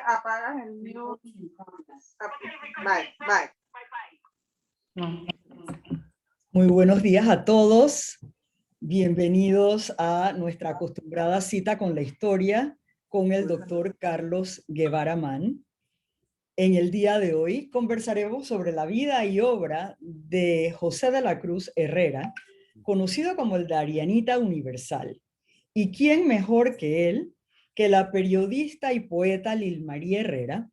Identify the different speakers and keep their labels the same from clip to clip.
Speaker 1: apagas el mute. Bye, bye.
Speaker 2: Muy buenos días a todos. Bienvenidos a nuestra acostumbrada cita con la historia con el doctor Carlos Guevara Mann. En el día de hoy conversaremos sobre la vida y obra de José de la Cruz Herrera, conocido como el Darianita Universal. ¿Y quién mejor que él, que la periodista y poeta Lilmaría Herrera,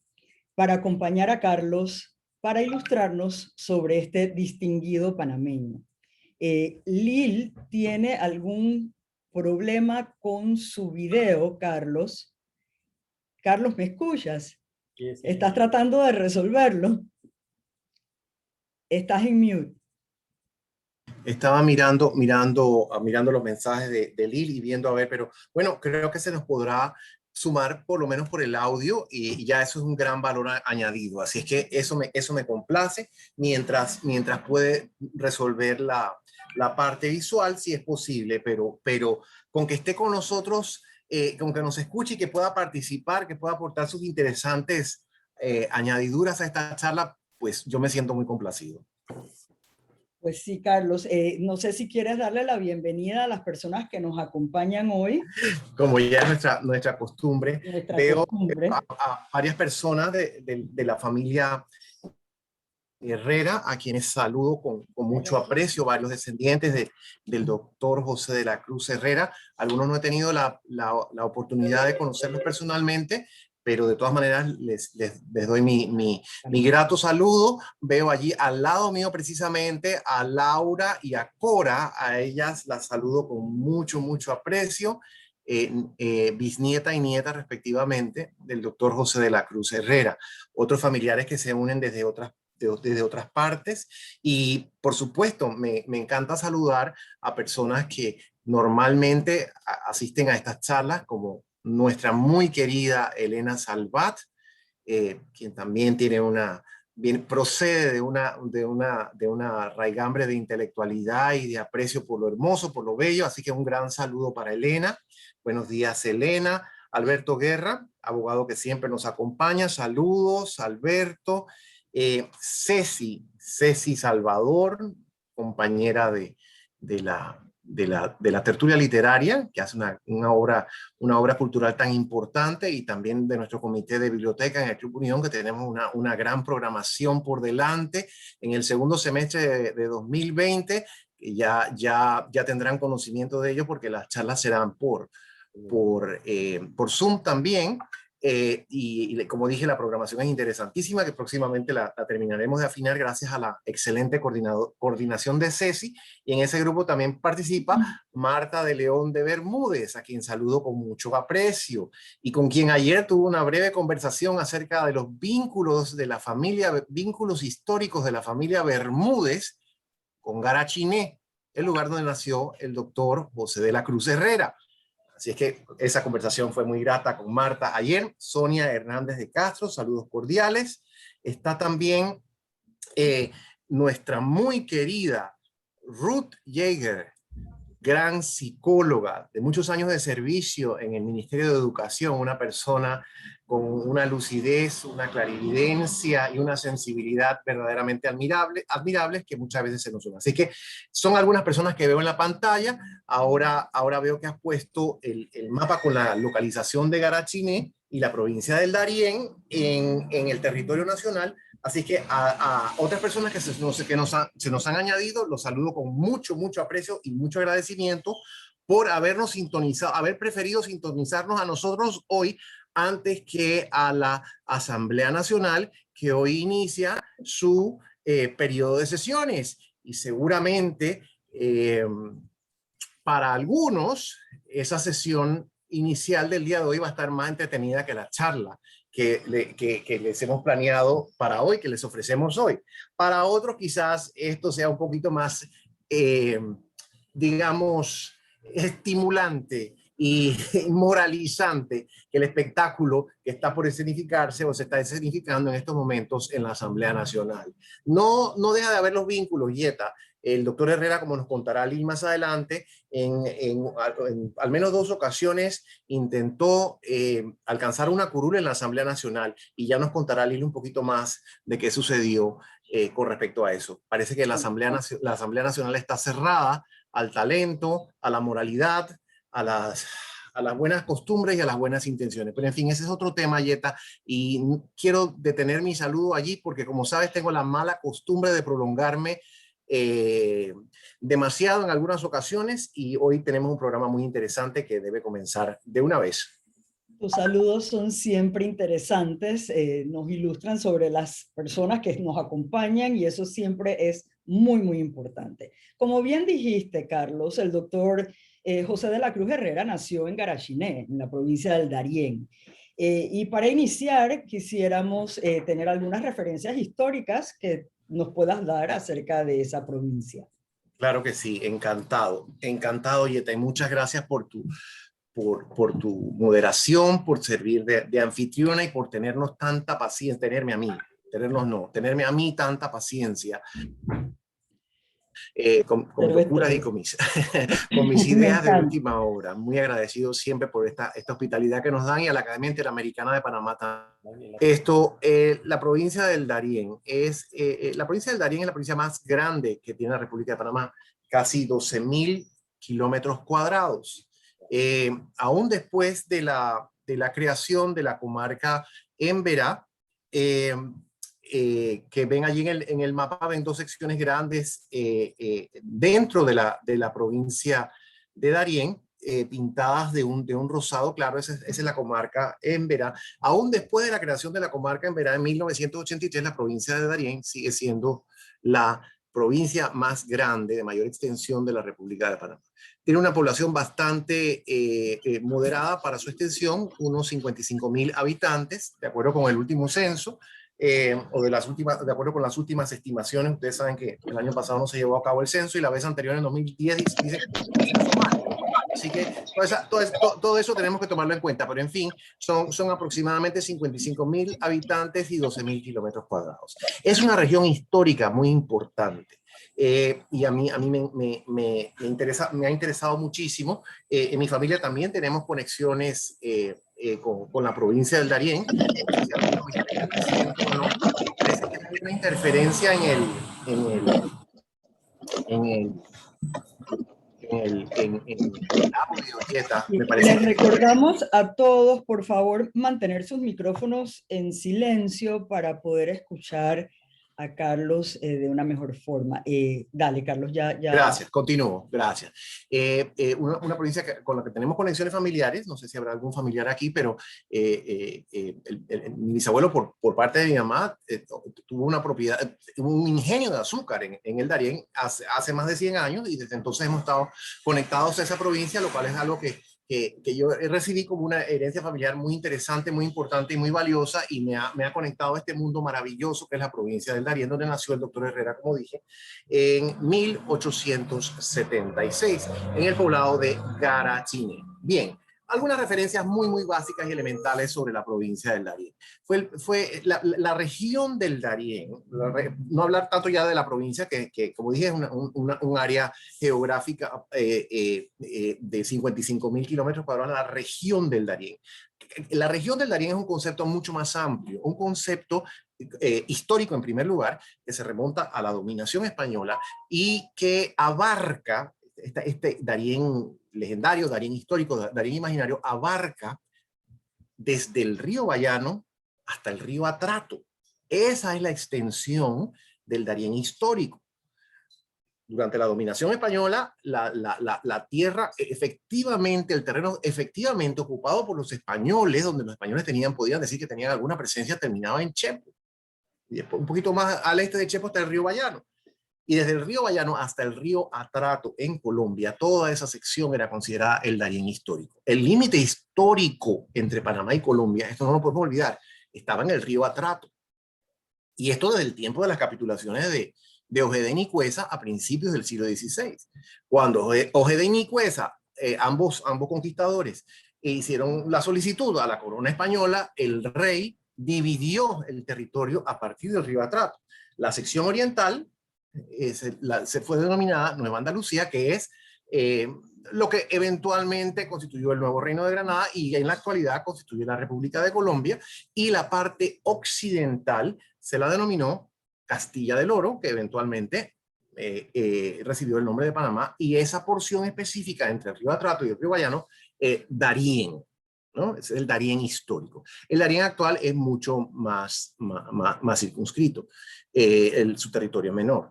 Speaker 2: para acompañar a Carlos, para ilustrarnos sobre este distinguido panameño? Lil tiene algún problema con su video, Carlos. Carlos, ¿me escuchas?
Speaker 3: Sí.
Speaker 2: ¿Estás tratando de resolverlo? Estás en mute.
Speaker 3: Estaba mirando los mensajes de Lil y viendo a ver, pero bueno, creo que se nos podrá sumar por lo menos por el audio y ya eso es un gran valor añadido. Así es que eso me complace mientras puede resolver la parte visual, si es posible, pero con que esté con nosotros, con que nos escuche y que pueda participar, que pueda aportar sus interesantes añadiduras a esta charla, pues yo me siento muy complacido.
Speaker 2: Pues sí, Carlos, no sé si quieres darle la bienvenida a las personas que nos acompañan hoy.
Speaker 3: Como ya es nuestra costumbre, veo a varias personas de la familia Herrera, a quienes saludo con mucho aprecio, varios descendientes del doctor José de la Cruz Herrera. Algunos no he tenido la oportunidad de conocerlos personalmente, pero de todas maneras les doy mi grato saludo. Veo allí al lado mío precisamente a Laura y a Cora, a ellas las saludo con mucho aprecio. Bisnieta y nieta respectivamente del doctor José de la Cruz Herrera. Otros familiares que se unen desde otras partes, y por supuesto me encanta saludar a personas que normalmente asisten a estas charlas, como nuestra muy querida Elena Salvat, quien también tiene procede de una raigambre de intelectualidad y de aprecio por lo hermoso, por lo bello, así que un gran saludo para Elena. Buenos días, Elena. Alberto Guerra, abogado que siempre nos acompaña, saludos, Alberto. Ceci Salvador, compañera de la tertulia literaria, que hace una obra cultural tan importante, y también de nuestro comité de biblioteca en el Club Unión, que tenemos una gran programación por delante en el segundo semestre de 2020, que ya tendrán conocimiento de ello porque las charlas serán por Zoom también. Y como dije, la programación es interesantísima, que próximamente la terminaremos de afinar gracias a la excelente coordinación de Ceci, y en ese grupo también participa Marta de León de Bermúdez, a quien saludo con mucho aprecio, y con quien ayer tuve una breve conversación acerca de los vínculos históricos de la familia Bermúdez con Garachiné, el lugar donde nació el doctor José de la Cruz Herrera. Así es que esa conversación fue muy grata con Marta ayer. Sonia Hernández de Castro, saludos cordiales. Está también nuestra muy querida Ruth Yeager, gran psicóloga de muchos años de servicio en el Ministerio de Educación, una persona con una lucidez, una clarividencia y una sensibilidad verdaderamente admirables que muchas veces se nos unen. Así que son algunas personas que veo en la pantalla. Ahora veo que has puesto el mapa con la localización de Garachiné y la provincia del Darién en el territorio nacional. Así que a otras personas que se nos han añadido, los saludo con mucho aprecio y mucho agradecimiento por habernos sintonizado, haber preferido sintonizarnos a nosotros hoy antes que a la Asamblea Nacional, que hoy inicia su periodo de sesiones. Y seguramente para algunos esa sesión inicial del día de hoy va a estar más entretenida que la charla que les hemos planeado para hoy, que les ofrecemos hoy. Para otros quizás esto sea un poquito más, digamos, estimulante y moralizante que el espectáculo que está por escenificarse o se está escenificando en estos momentos en la Asamblea Nacional. No deja de haber los vínculos, Yeta, El doctor Herrera, como nos contará Lil más adelante, en al menos 2 ocasiones intentó alcanzar una curul en la Asamblea Nacional, y ya nos contará Lil un poquito más de qué sucedió con respecto a eso. Parece que la Asamblea Nacional está cerrada al talento, a la moralidad, a las buenas costumbres y a las buenas intenciones. Pero en fin, ese es otro tema, Yeta, y quiero detener mi saludo allí porque, como sabes, tengo la mala costumbre de prolongarme demasiado en algunas ocasiones, y hoy tenemos un programa muy interesante que debe comenzar de una vez.
Speaker 2: Tus saludos son siempre interesantes, nos ilustran sobre las personas que nos acompañan, y eso siempre es muy, muy importante. Como bien dijiste, Carlos, el doctor José de la Cruz Herrera nació en Garachiné, en la provincia del Darién. Y para iniciar, quisiéramos tener algunas referencias históricas que nos puedas dar acerca de esa provincia.
Speaker 3: Claro que sí, encantado, encantado, Yeta, y muchas gracias por tu moderación, por servir de anfitriona y por tenernos tanta paciencia, tenerme a mí tanta paciencia con mis locuras y con mis ideas de última hora. Muy agradecido siempre por esta hospitalidad que nos dan, y a la Academia Interamericana de Panamá también. La provincia del Darién es la provincia más grande que tiene la República de Panamá, casi 12.000 kilómetros cuadrados. Aún después de la creación de la comarca Emberá, que ven allí en el mapa, ven 2 secciones grandes dentro de la provincia de Darién, pintadas de un rosado claro. Esa es la comarca Emberá. Aún después de la creación de la comarca Emberá en 1983, la provincia de Darién sigue siendo la provincia más grande, de mayor extensión de la República de Panamá. Tiene una población bastante moderada para su extensión, unos 55.000 habitantes, de acuerdo con el último censo, o de acuerdo con las últimas estimaciones. Ustedes saben que el año pasado no se llevó a cabo el censo, y la vez anterior, en 2010, dice que el censo mal. Así que todo eso tenemos que tomarlo en cuenta, pero en fin, son aproximadamente 55.000 habitantes y 12.000 kilómetros cuadrados. Es una región histórica muy importante. Y a mí me ha interesado muchísimo. En mi familia también tenemos conexiones con la provincia del Darién. Parece que hay una interferencia en el audio, Yeta, me parece.
Speaker 2: Les recordamos a todos, por favor, mantener sus micrófonos en silencio para poder escuchar a Carlos de una mejor forma. Dale, Carlos, ya.
Speaker 3: Gracias, continúo, gracias. Una provincia con la que tenemos conexiones familiares, no sé si habrá algún familiar aquí, pero mi bisabuelo, por parte de mi mamá, tuvo una propiedad, un ingenio de azúcar en el Darién hace más de 100 años, y desde entonces hemos estado conectados a esa provincia, lo cual es algo que yo recibí como una herencia familiar muy interesante, muy importante y muy valiosa, y me ha conectado a este mundo maravilloso que es la provincia del Darién, donde nació el doctor Herrera, como dije, en 1876, en el poblado de Garachiné. Bien, algunas referencias muy, muy básicas y elementales sobre la provincia del Darién. Fue la región del Darién, no hablar tanto ya de la provincia, que como dije, es un área geográfica de 55.000 kilómetros cuadrados. La región del Darién. La región del Darién es un concepto mucho más amplio, un concepto histórico en primer lugar, que se remonta a la dominación española y que abarca este Darién legendario, Darién histórico, Darién imaginario, abarca desde el río Bayano hasta el río Atrato. Esa es la extensión del Darién histórico. Durante la dominación española, la tierra efectivamente, el terreno efectivamente ocupado por los españoles, donde los españoles podían decir que tenían alguna presencia, terminaba en Chepo. Y después, un poquito más al este de Chepo está el río Bayano. Y desde el río Bayano hasta el río Atrato en Colombia, toda esa sección era considerada el Darién histórico. El límite histórico entre Panamá y Colombia, esto no lo podemos olvidar, estaba en el río Atrato. Y esto desde el tiempo de las capitulaciones de Ojeda y Nicuesa a principios del siglo XVI. Cuando Ojeda y Nicuesa, ambos conquistadores, hicieron la solicitud a la corona española, el rey dividió el territorio a partir del río Atrato. La sección oriental se fue denominada Nueva Andalucía, que es lo que eventualmente constituyó el nuevo Reino de Granada y en la actualidad constituye la República de Colombia, y la parte occidental se la denominó Castilla del Oro, que eventualmente recibió el nombre de Panamá, y esa porción específica entre el río Atrato y el río Guayano, Darién, ¿no? Es el Darién histórico. El Darién actual es mucho más circunscrito, su territorio menor.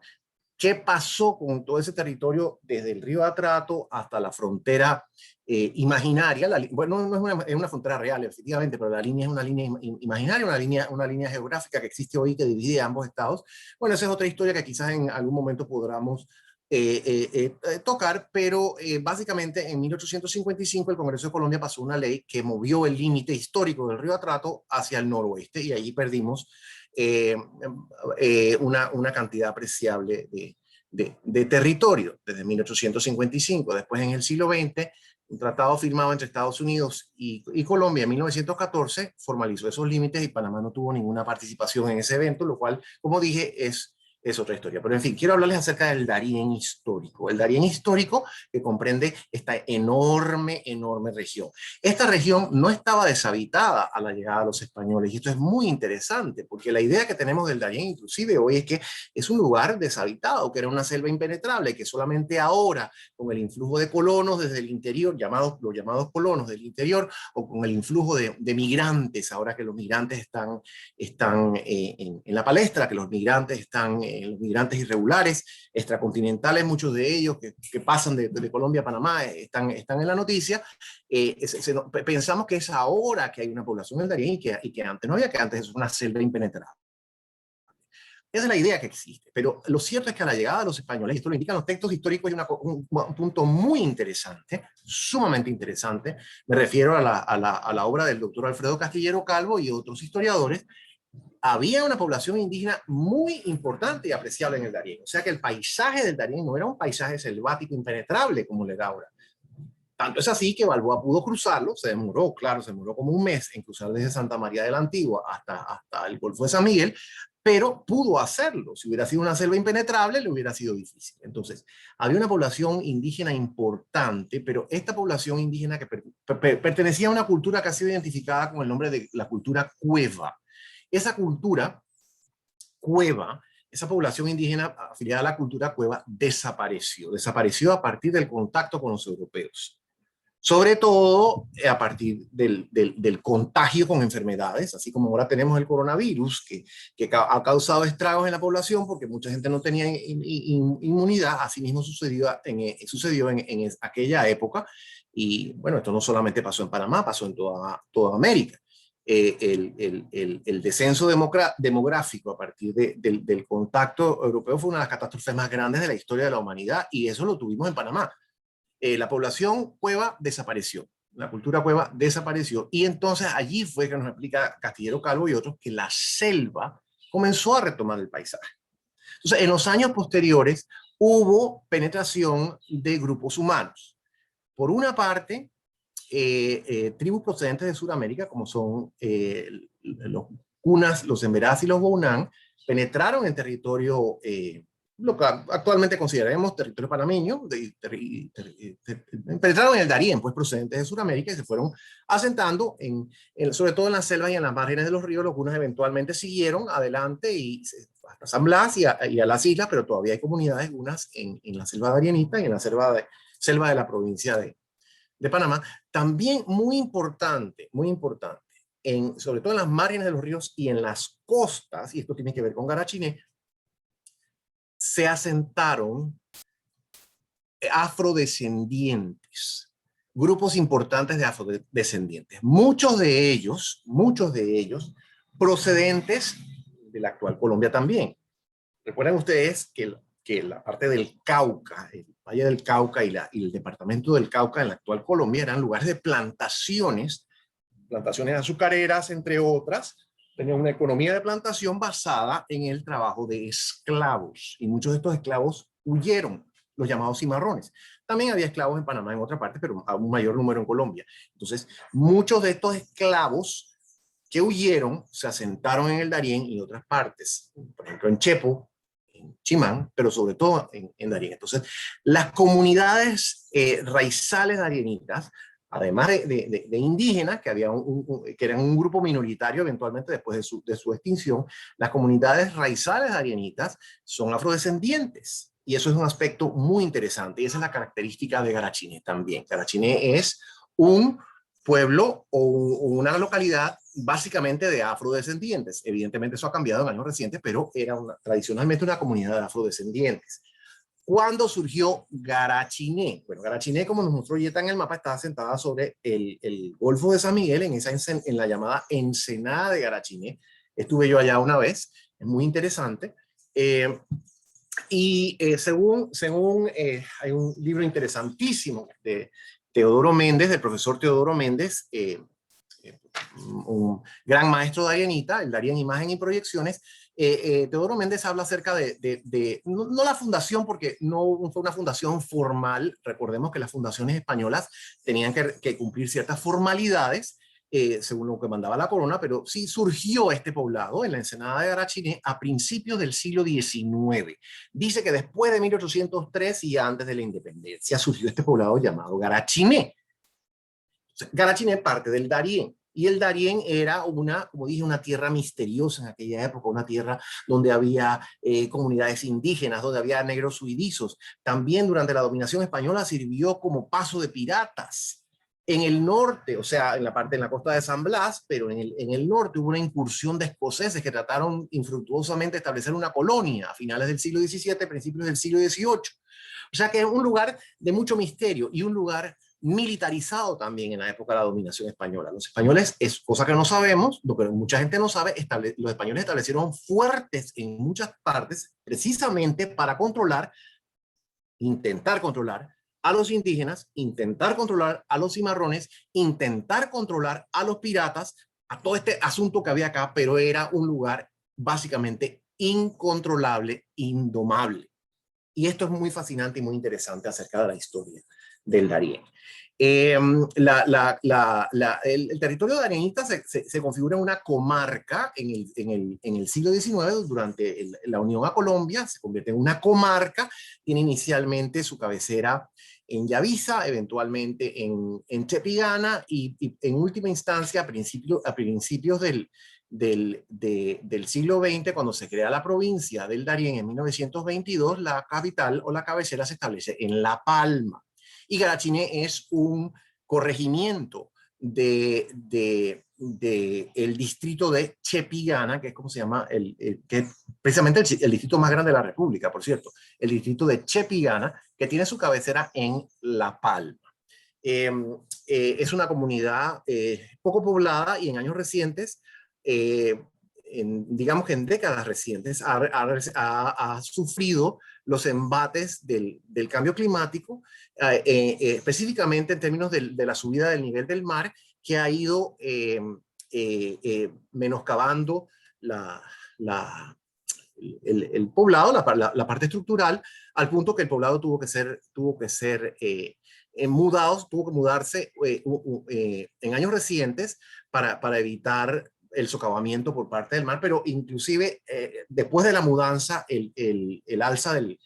Speaker 3: ¿Qué pasó con todo ese territorio desde el río Atrato hasta la frontera imaginaria? Bueno, no es una frontera real, efectivamente, pero la línea es una línea imaginaria, una línea geográfica que existe hoy que divide ambos estados. Bueno, esa es otra historia que quizás en algún momento podamos tocar, pero básicamente en 1855 el Congreso de Colombia pasó una ley que movió el límite histórico del río Atrato hacia el noroeste, y allí perdimos una cantidad apreciable de territorio desde 1855. Después, en el siglo XX, un tratado firmado entre Estados Unidos y Colombia en 1914 formalizó esos límites, y Panamá no tuvo ninguna participación en ese evento, lo cual, como dije, es otra historia. Pero en fin, quiero hablarles acerca del Darién histórico. El Darién histórico, que comprende esta enorme región. Esta región no estaba deshabitada a la llegada de los españoles, y esto es muy interesante, porque la idea que tenemos del Darién inclusive hoy es que es un lugar deshabitado, que era una selva impenetrable, que solamente ahora, con el influjo de colonos desde el interior, los llamados colonos del interior, o con el influjo de migrantes, ahora que los migrantes están en la palestra, que los migrantes los migrantes irregulares, extracontinentales, muchos de ellos que pasan de Colombia a Panamá, están en la noticia. Pensamos que es ahora que hay una población en Darién y que antes no había, que antes es una selva impenetrable. Esa es la idea que existe, pero lo cierto es que a la llegada de los españoles, y esto lo indican los textos históricos, hay un punto muy interesante, sumamente interesante. Me refiero a la obra del doctor Alfredo Castillero Calvo y otros historiadores. Había una población indígena muy importante y apreciable en el Darién. O sea que el paisaje del Darién no era un paisaje selvático impenetrable como le da ahora. Tanto es así que Balboa pudo cruzarlo, se demoró como un mes en cruzar desde Santa María de la Antigua hasta el Golfo de San Miguel, pero pudo hacerlo. Si hubiera sido una selva impenetrable, le hubiera sido difícil. Entonces, había una población indígena importante, pero esta población indígena que pertenecía a una cultura que ha sido identificada con el nombre de la cultura cueva. Esa cultura cueva, esa población indígena afiliada a la cultura cueva, desapareció a partir del contacto con los europeos. Sobre todo a partir del contagio con enfermedades, así como ahora tenemos el coronavirus, que ha causado estragos en la población porque mucha gente no tenía inmunidad. Asimismo sucedió en aquella época, y bueno, esto no solamente pasó en Panamá, pasó en toda América. El descenso demográfico a partir del contacto europeo fue una de las catástrofes más grandes de la historia de la humanidad, y eso lo tuvimos en Panamá. La población cueva desapareció, la cultura cueva desapareció, y entonces allí fue que nos explica Castillero Calvo y otros que la selva comenzó a retomar el paisaje. Entonces, en los años posteriores hubo penetración de grupos humanos. Por una parte, tribus procedentes de Sudamérica, como son los Cunas, los Emberás y los Bounán, penetraron en territorio lo que actualmente consideraremos territorio panameño, penetraron en el Darién, pues procedentes de Sudamérica, y se fueron asentando sobre todo en las selvas y en las márgenes de los ríos. Los Cunas eventualmente siguieron adelante hasta San Blas y a las islas, pero todavía hay comunidades Cunas en la selva darienita y en la selva de la provincia de Panamá. También muy importante, sobre todo en las márgenes de los ríos y en las costas, y esto tiene que ver con Garachiné, se asentaron afrodescendientes, grupos importantes de afrodescendientes, muchos de ellos procedentes de la actual Colombia también. Recuerden ustedes que la parte del Cauca, el Valle del Cauca y el departamento del Cauca en la actual Colombia eran lugares de plantaciones azucareras, entre otras. Tenían una economía de plantación basada en el trabajo de esclavos, y muchos de estos esclavos huyeron, los llamados cimarrones. También había esclavos en Panamá en otra parte, pero a un mayor número en Colombia. Entonces, muchos de estos esclavos que huyeron se asentaron en el Darién y en otras partes, por ejemplo en Chepo, Chimán, pero sobre todo en Darién. Entonces, las comunidades raizales darienitas, además de indígenas, que, que eran un grupo minoritario eventualmente después de su extinción, las comunidades raizales darienitas son afrodescendientes. Y eso es un aspecto muy interesante. Y esa es la característica de Garachiné también. Garachiné es un pueblo o una localidad básicamente de afrodescendientes. Evidentemente eso ha cambiado en años recientes, pero era tradicionalmente una comunidad de afrodescendientes. ¿Cuándo surgió Garachiné? Bueno, Garachiné, como nos mostró Yeta en el mapa, estaba sentada sobre el Golfo de San Miguel, en la llamada Ensenada de Garachiné. Estuve yo allá una vez, es muy interesante. Hay un libro interesantísimo de Teodoro Méndez, del profesor Teodoro Méndez, un gran maestro darienita, el Darién Imagen y Proyecciones. Teodoro Méndez habla acerca no la fundación, porque no fue una fundación formal. Recordemos que las fundaciones españolas tenían que cumplir ciertas formalidades, según lo que mandaba la corona, pero sí surgió este poblado en la Ensenada de Garachiné a principios del siglo XIX. Dice que después de 1803 y antes de la independencia surgió este poblado llamado Garachiné. Garachiné es parte del Darién. Y el Darién era como dije, una tierra misteriosa en aquella época, una tierra donde había comunidades indígenas, donde había negros huidizos. También durante la dominación española sirvió como paso de piratas. En el norte, o sea, en la costa de San Blas, pero en el norte hubo una incursión de escoceses que trataron infructuosamente de establecer una colonia a finales del siglo XVII, principios del siglo XVIII. O sea que es un lugar de mucho misterio y un lugar militarizado también en la época de la dominación española. Los españoles, es cosa que no sabemos, lo que mucha gente no sabe, los españoles establecieron fuertes en muchas partes precisamente para intentar controlar a los indígenas, intentar controlar a los cimarrones, intentar controlar a los piratas, a todo este asunto que había acá, pero era un lugar básicamente incontrolable, indomable. Y esto es muy fascinante y muy interesante acerca de la historia del Darién. El territorio darienita se configura en una comarca en el siglo XIX, durante la unión a Colombia, se convierte en una comarca, tiene inicialmente su cabecera en Yavisa, eventualmente en Chepigana y en última instancia a principios del siglo XX, cuando se crea la provincia del Darién en 1922, la capital o la cabecera se establece en La Palma. Y Garachiné es un corregimiento del distrito de Chepigana, que es como se llama, que es precisamente el distrito más grande de la República, por cierto, el distrito de Chepigana, que tiene su cabecera en La Palma. Es una comunidad poco poblada y en años recientes, digamos que en décadas recientes, ha sufrido los embates del cambio climático, específicamente en términos de la subida del nivel del mar, que ha ido menoscabando el poblado, la parte estructural, al punto que el poblado tuvo que ser tuvo que mudarse en años recientes para evitar el socavamiento por parte del mar, pero inclusive después de la mudanza, el alza de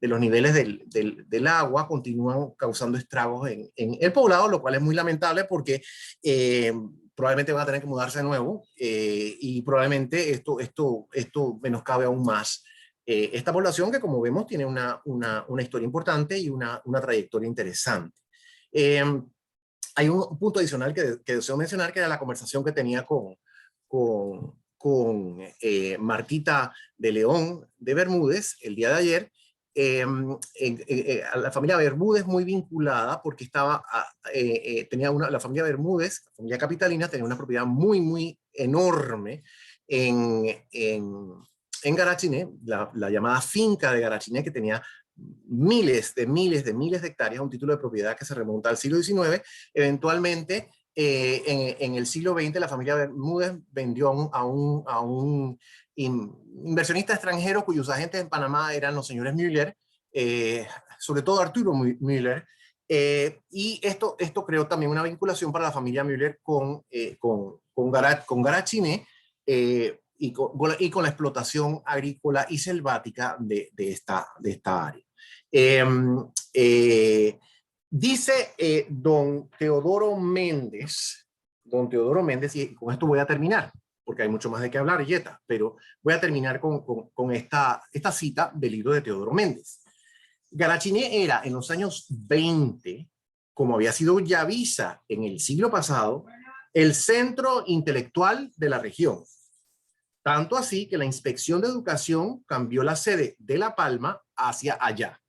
Speaker 3: los niveles del agua continúan causando estragos en el poblado, lo cual es muy lamentable porque probablemente van a tener que mudarse de nuevo y probablemente esto menoscabe aún más esta población, que como vemos tiene una historia importante y una trayectoria interesante. Hay un punto adicional que deseo mencionar, que era la conversación que tenía con Martita de León de Bermúdez el día de ayer. A la familia Bermúdez muy vinculada, porque la familia Bermúdez, la familia capitalina, tenía una propiedad muy, muy enorme en Garachiné, la llamada finca de Garachiné, que tenía miles de hectáreas, un título de propiedad que se remonta al siglo XIX. Eventualmente, en el siglo XX, la familia Bermúdez vendió a un inversionista extranjero cuyos agentes en Panamá eran los señores Müller, sobre todo Arturo Müller, y esto creó también una vinculación para la familia Müller con Garachiné, y con la explotación agrícola y selvática de esta área. Dice don Teodoro Méndez, y con esto voy a terminar, porque hay mucho más de qué hablar, Yeta, pero voy a terminar con esta cita del libro de Teodoro Méndez. Garachiné era en los años 20, como había sido Yavisa en el siglo pasado, el centro intelectual de la región. Tanto así que la Inspección de Educación cambió la sede de La Palma hacia allá.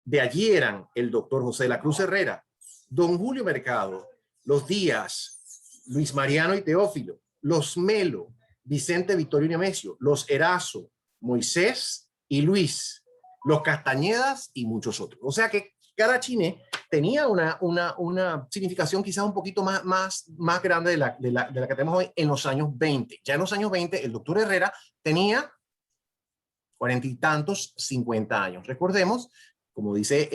Speaker 3: De allí eran el doctor José de la Cruz Herrera, don Julio Mercado, los Díaz, Luis Mariano y Teófilo, los Melo, Vicente Vittorio Nemesio, los Erazo, Moisés y Luis, los Castañedas y muchos otros. O sea que Garachiné tenía una significación quizás un poquito más grande de la que tenemos hoy en los años 20. Ya en los años 20 el doctor Herrera tenía 40 y tantos, 50 años. Recordemos, como dice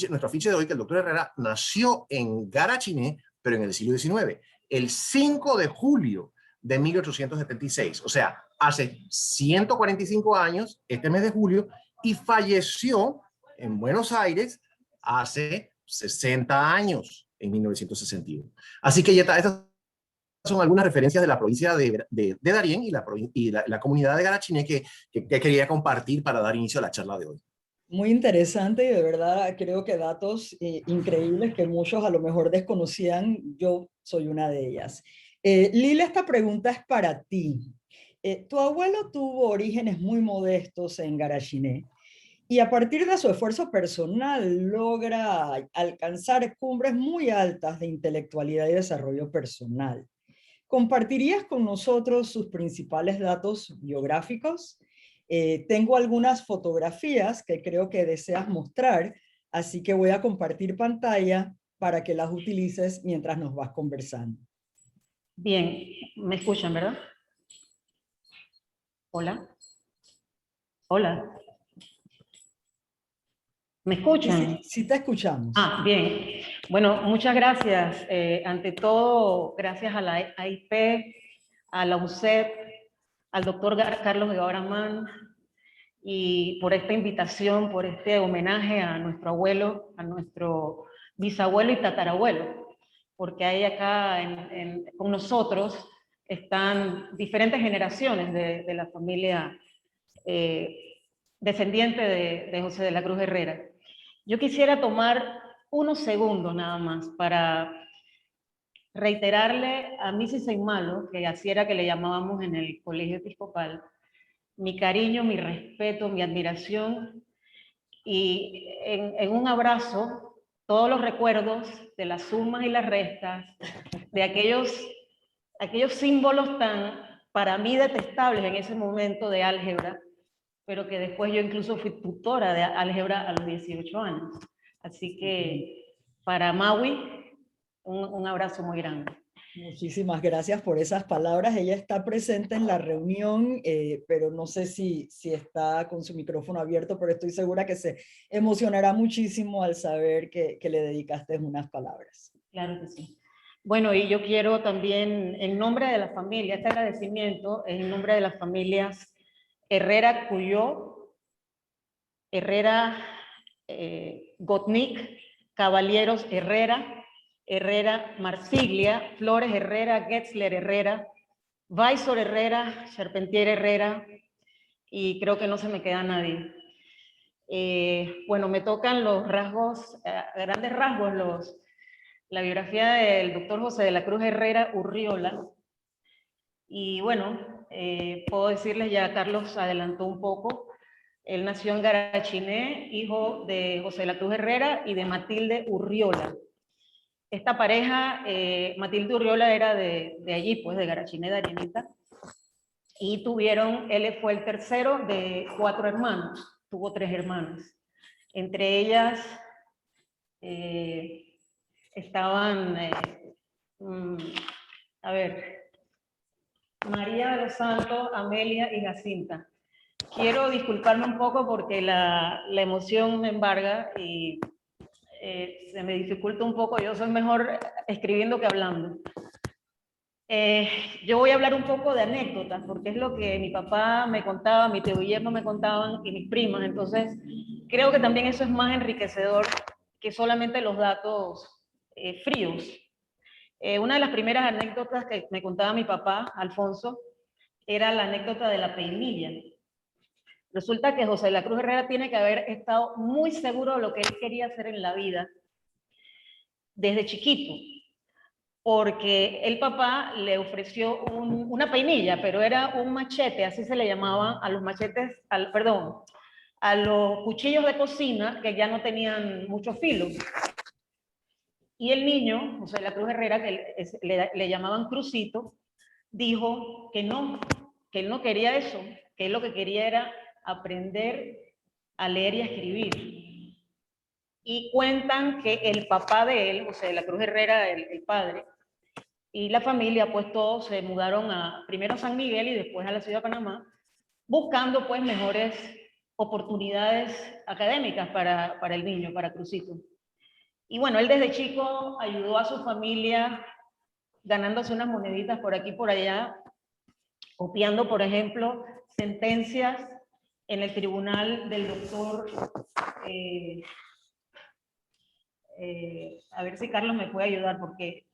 Speaker 3: nuestro afiche de hoy, que el doctor Herrera nació en Garachiné, pero en el siglo XIX, el 5 de julio de 1876, o sea, hace 145 años, este mes de julio, y falleció en Buenos Aires hace 60 años, en 1961. Así que ya estas son algunas referencias de la provincia de Darién y la comunidad de Garachiné que quería compartir para dar inicio a la charla de hoy.
Speaker 2: Muy interesante y de verdad creo que datos increíbles que muchos a lo mejor desconocían. Yo soy una de ellas. Lila, esta pregunta es para ti. Tu abuelo tuvo orígenes muy modestos en Garachiné y a partir de su esfuerzo personal logra alcanzar cumbres muy altas de intelectualidad y desarrollo personal. ¿Compartirías con nosotros sus principales datos biográficos? Tengo algunas fotografías que creo que deseas mostrar, así que voy a compartir pantalla para que las utilices mientras nos vas conversando.
Speaker 4: Bien, me escuchan, ¿verdad? Hola. Hola. ¿Me escuchan?
Speaker 2: Sí, te escuchamos.
Speaker 4: Ah, bien. Bueno, muchas gracias. Ante todo, gracias a la AIP, a la UCED, al doctor Carlos Guevara Mann, y por esta invitación, por este homenaje a nuestro abuelo, a nuestro bisabuelo y tatarabuelo, porque hay acá con nosotros están diferentes generaciones de la familia descendiente de José de la Cruz Herrera. Yo quisiera tomar unos segundos nada más para reiterarle a Mrs. Seymalo, que así era que le llamábamos en el colegio episcopal, mi cariño, mi respeto, mi admiración y en un abrazo todos los recuerdos de las sumas y las restas, de aquellos símbolos tan para mí detestables en ese momento de álgebra, pero que después yo incluso fui tutora de álgebra a los 18 años. Así que para Maui, un abrazo muy grande.
Speaker 2: Muchísimas gracias por esas palabras. Ella está presente en la reunión, pero no sé si está con su micrófono abierto, pero estoy segura que se emocionará muchísimo al saber que le dedicaste unas palabras.
Speaker 4: Claro que sí. Bueno, y yo quiero también, en nombre de la familia, este agradecimiento es en nombre de las familias Herrera Cuyó, Herrera Gotnik, Caballeros Herrera, Herrera Marsiglia, Flores Herrera, Getzler Herrera, Weissor Herrera, Charpentier Herrera, y creo que no se me queda nadie. Bueno, me tocan los rasgos, grandes rasgos, la biografía del doctor José de la Cruz Herrera Urriola. Y bueno, puedo decirles, ya Carlos adelantó un poco, él nació en Garachiné, hijo de José de la Cruz Herrera y de Matilde Urriola. Esta pareja, Matilde Urriola era de allí, pues de Garachiné, de Arenita, y él fue el tercero de 4 hermanos, tuvo 3 hermanas. Entre ellas estaban, María de los Santos, Amelia y Jacinta. Quiero disculparme un poco porque la emoción me embarga y se me dificulta un poco. Yo soy mejor escribiendo que hablando. Yo voy a hablar un poco de anécdotas, porque es lo que mi papá me contaba, mi tío Guillermo me contaban y mis primas. Entonces, creo que también eso es más enriquecedor que solamente los datos fríos. Una de las primeras anécdotas que me contaba mi papá, Alfonso, era la anécdota de la peinilla. Resulta que José de la Cruz Herrera tiene que haber estado muy seguro de lo que él quería hacer en la vida desde chiquito, porque el papá le ofreció una peinilla, pero era un machete, así se le llamaban a los machetes, perdón, a los cuchillos de cocina que ya no tenían mucho filo. Y el niño, José de la Cruz Herrera, que le llamaban Crucito, dijo que él no quería eso, que él lo que quería era aprender a leer y a escribir. Y cuentan que el papá de él, José de la Cruz Herrera, el padre, y la familia, pues todos se mudaron primero a San Miguel y después a la ciudad de Panamá, buscando pues mejores oportunidades académicas para el niño, para Crucito. Y bueno, él desde chico ayudó a su familia ganándose unas moneditas por aquí y por allá, copiando, por ejemplo, sentencias en el tribunal del doctor, a ver si Carlos me puede ayudar, porque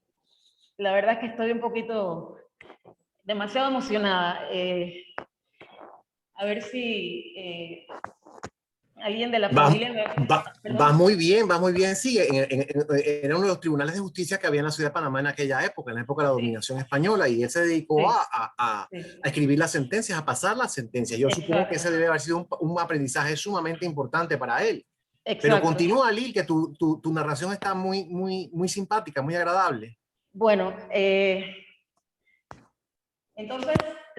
Speaker 4: la verdad es que estoy un poquito, demasiado emocionada. A ver si alguien de la familia...
Speaker 3: Va muy bien, sí. Era uno de los tribunales de justicia que había en la ciudad de Panamá en aquella época, en la época de la dominación española, y él se dedicó a escribir las sentencias, a pasar las sentencias. Yo supongo que ese debe haber sido un aprendizaje sumamente importante para él.
Speaker 4: Exacto.
Speaker 3: Pero continúa, Lil, que tu narración está muy simpática, muy agradable.
Speaker 4: Bueno, entonces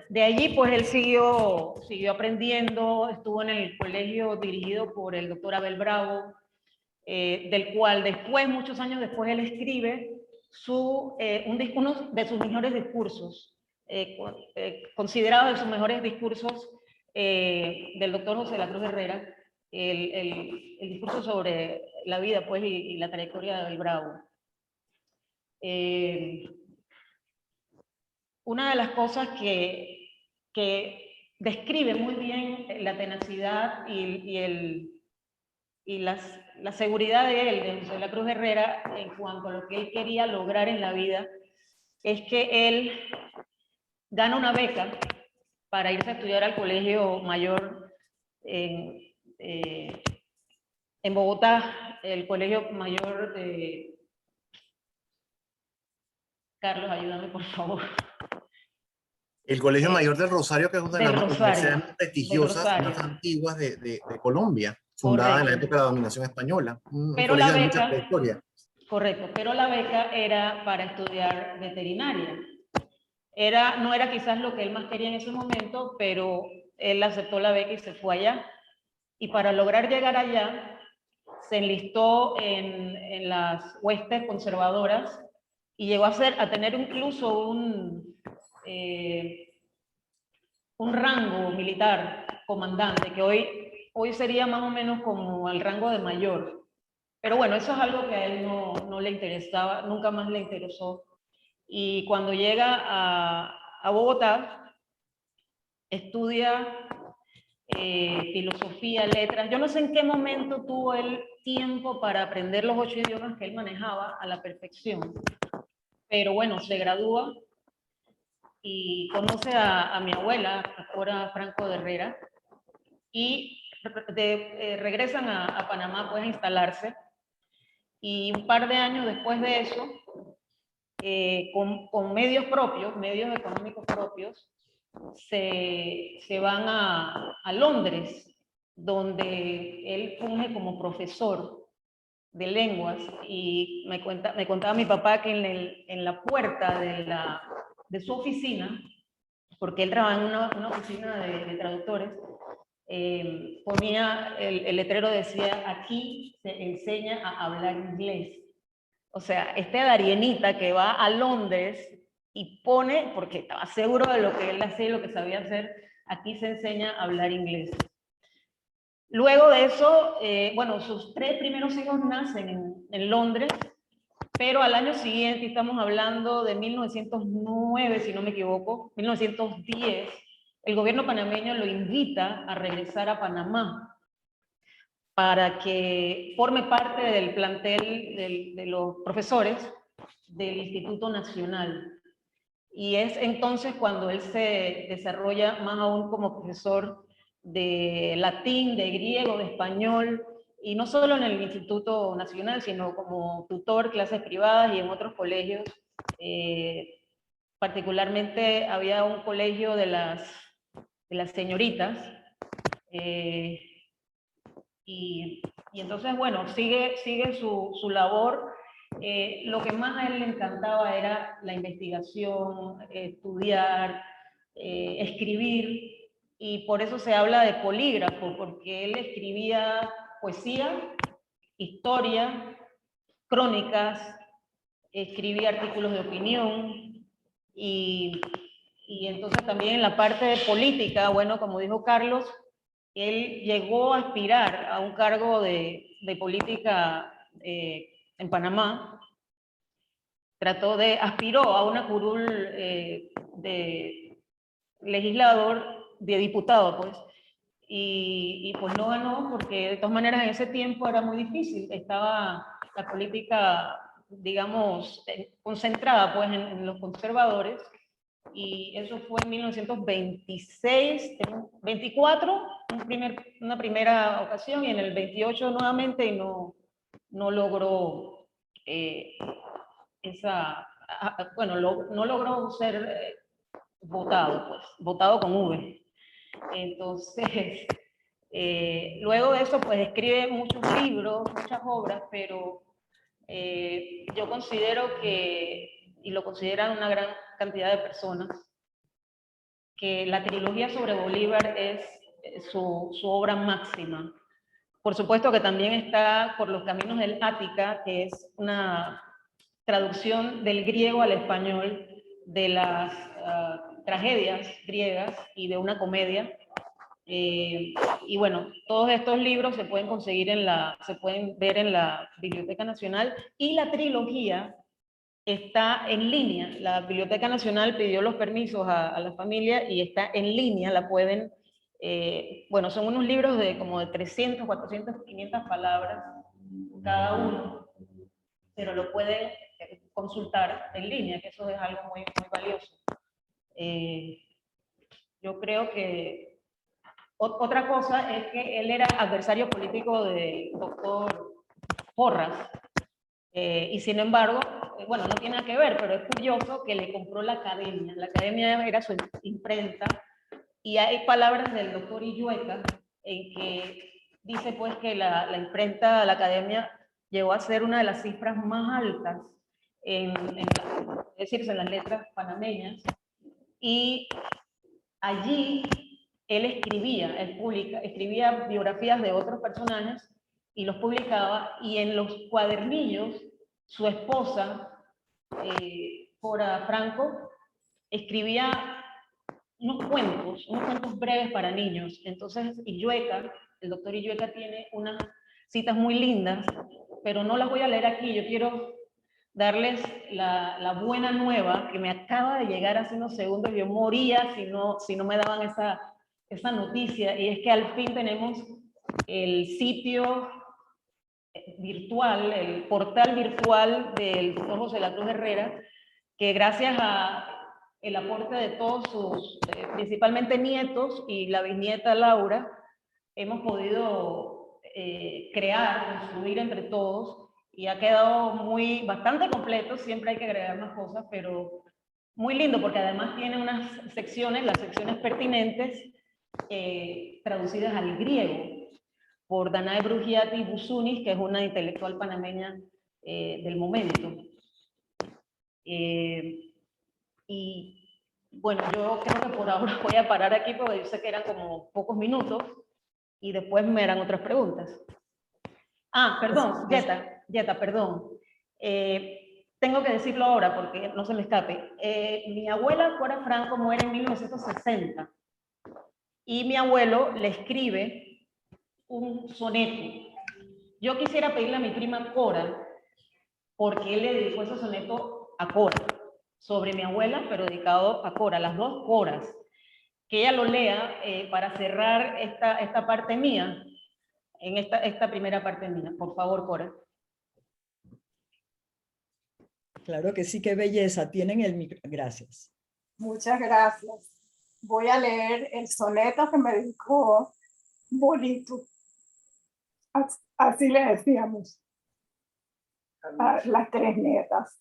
Speaker 4: de allí pues él siguió aprendiendo, estuvo en el colegio dirigido por el doctor Abel Bravo, del cual después, muchos años después, él escribe uno de sus mejores discursos, considerado de sus mejores discursos del doctor José de la Cruz Herrera, el discurso sobre la vida pues, y la trayectoria de Abel Bravo. Una de las cosas que describe muy bien la tenacidad y la seguridad de él, de José de la Cruz Herrera, en cuanto a lo que él quería lograr en la vida, es que él gana una beca para irse a estudiar al colegio mayor en Bogotá, el colegio mayor de... Carlos, ayúdame por favor.
Speaker 3: El Colegio Mayor del Rosario, que es una de las universidades más prestigiosas, más antiguas de Colombia, fundada en la época de la dominación española. Un colegio de mucha trayectoria.
Speaker 4: Correcto, pero la beca era para estudiar veterinaria. No era quizás lo que él más quería en ese momento, pero él aceptó la beca y se fue allá. Y para lograr llegar allá, se enlistó en las huestes conservadoras y llegó a tener incluso un rango militar, comandante, que hoy sería más o menos como el rango de mayor. Pero bueno, eso es algo que a él no le interesaba, nunca más le interesó. Y cuando llega a Bogotá, estudia filosofía, letras. Yo no sé en qué momento tuvo él tiempo para aprender los 8 idiomas que él manejaba a la perfección. Pero bueno, se gradúa y conoce a mi abuela, Cora Franco de Herrera, y regresan a Panamá pues, a instalarse. Y un par de años después de eso, con medios propios, medios económicos propios, se van a Londres, donde él funge como profesor de lenguas, y me contaba mi papá que en la puerta de su oficina, porque él trabaja en una oficina de traductores, ponía, el letrero decía, aquí se enseña a hablar inglés. O sea, este Darienita que va a Londres y pone, porque estaba seguro de lo que él hacía y lo que sabía hacer, aquí se enseña a hablar inglés. Luego de eso, bueno, sus 3 primeros hijos nacen en Londres, pero al año siguiente, estamos hablando de 1909, si no me equivoco, 1910, el gobierno panameño lo invita a regresar a Panamá para que forme parte del plantel de los profesores del Instituto Nacional. Y es entonces cuando él se desarrolla más aún como profesor de latín, de griego, de español, y no solo en el Instituto Nacional, sino como tutor, clases privadas y en otros colegios. Particularmente había un colegio de las señoritas, y entonces, bueno, sigue su labor. Lo que más a él le encantaba era la investigación, estudiar, escribir, y por eso se habla de polígrafo, porque él escribía poesía, historia, crónicas, escribía artículos de opinión, y entonces también en la parte de política, bueno, como dijo Carlos, él llegó a aspirar a un cargo de política en Panamá, aspiró a una curul de legislador, de diputado, pues, y pues no ganó, porque de todas maneras en ese tiempo era muy difícil, estaba la política, digamos, concentrada pues en los conservadores, y eso fue en 1926, 24, una primera ocasión, y en el 28 nuevamente, y no logró no logró ser votado, pues, votado con V. Entonces, luego de eso, pues escribe muchos libros, muchas obras, pero yo considero que, y lo consideran una gran cantidad de personas, que la trilogía sobre Bolívar es su obra máxima. Por supuesto que también está Por los caminos del Ática, que es una traducción del griego al español de las tragedias griegas y de una comedia. Y bueno, todos estos libros se pueden conseguir se pueden ver en la Biblioteca Nacional, y la trilogía está en línea. La Biblioteca Nacional pidió los permisos a la familia y está en línea, la pueden, bueno, son unos libros de como de 300, 400, 500 palabras cada uno, pero lo pueden consultar en línea, que eso es algo muy, muy valioso. Yo creo que otra cosa es que él era adversario político del doctor Porras, y sin embargo, bueno, no tiene nada que ver, pero es curioso que le compró la academia era su imprenta, y hay palabras del doctor Illueca en que dice pues que la imprenta, la academia, llegó a ser una de las cifras más altas es decir, en las letras panameñas, y allí él escribía biografías de otros personajes y los publicaba, y en los cuadernillos su esposa, Cora Franco, escribía unos cuentos breves para niños. Entonces Illueca, el doctor Illueca, tiene unas citas muy lindas, pero no las voy a leer aquí. Yo quiero darles la buena nueva que me acaba de llegar hace unos segundos. Yo moría si no me daban esa noticia, y es que al fin tenemos el sitio virtual, el portal virtual del doctor José de la Cruz Herrera, que gracias a el aporte de todos sus, principalmente nietos y la bisnieta Laura, hemos podido crear, construir entre todos, y ha quedado bastante completo. Siempre hay que agregar más cosas, pero muy lindo, porque además tiene unas secciones, las secciones pertinentes, traducidas al griego, por Danae Brugiati Busunis, que es una intelectual panameña del momento. Y bueno, yo creo que por ahora voy a parar aquí, porque yo sé que eran como pocos minutos, y después me harán otras preguntas. Ah, perdón, Yeta, perdón. Tengo que decirlo ahora porque no se me escape. Mi abuela, Cora Franco, muere en 1960, y mi abuelo le escribe un soneto. Yo quisiera pedirle a mi prima Cora porque él le dedicó ese soneto a Cora, sobre mi abuela, pero dedicado a Cora, las dos Coras. Que ella lo lea para cerrar esta parte mía, en esta primera parte mía. Por favor, Cora.
Speaker 2: Claro que sí, qué belleza. Tienen el micro. Gracias.
Speaker 1: Muchas gracias. Voy a leer el soneto que me dedicó Bonito. Así le decíamos a las tres nietas,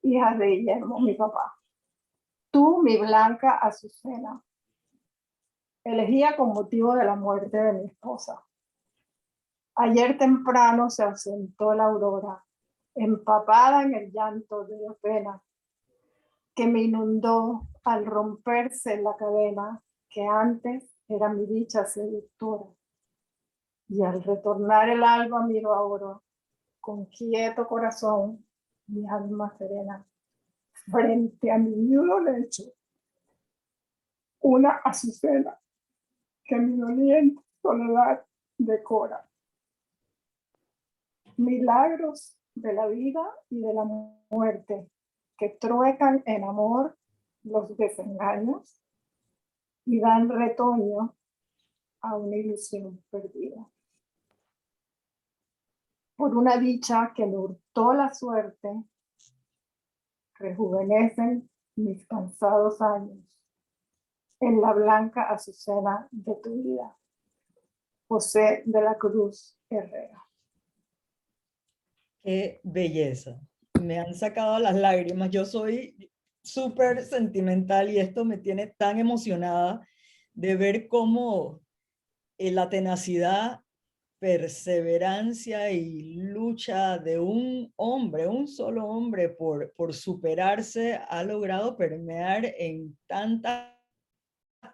Speaker 1: hijas de Guillermo, mi papá. Tú, mi blanca azucena, elegía con motivo de la muerte de mi esposa. Ayer temprano se ausentó la aurora, empapada en el llanto de la pena, que me inundó al romperse la cadena que antes era mi dicha seductora. Y al retornar el alba miro ahora, con quieto corazón, mi alma serena, frente a mi nudo lecho, una azucena que mi doliente soledad decora. Milagros de la vida y de la muerte que truecan en amor los desengaños y dan retoño a una ilusión perdida. Por una dicha que me hurtó la suerte, rejuvenecen mis cansados años en la blanca azucena de tu vida. José de la Cruz Herrera.
Speaker 2: Qué belleza. Me han sacado las lágrimas. Yo soy súper sentimental y esto me tiene tan emocionada de ver cómo la tenacidad, perseverancia y lucha de un hombre, un solo hombre por superarse ha logrado permear en tantas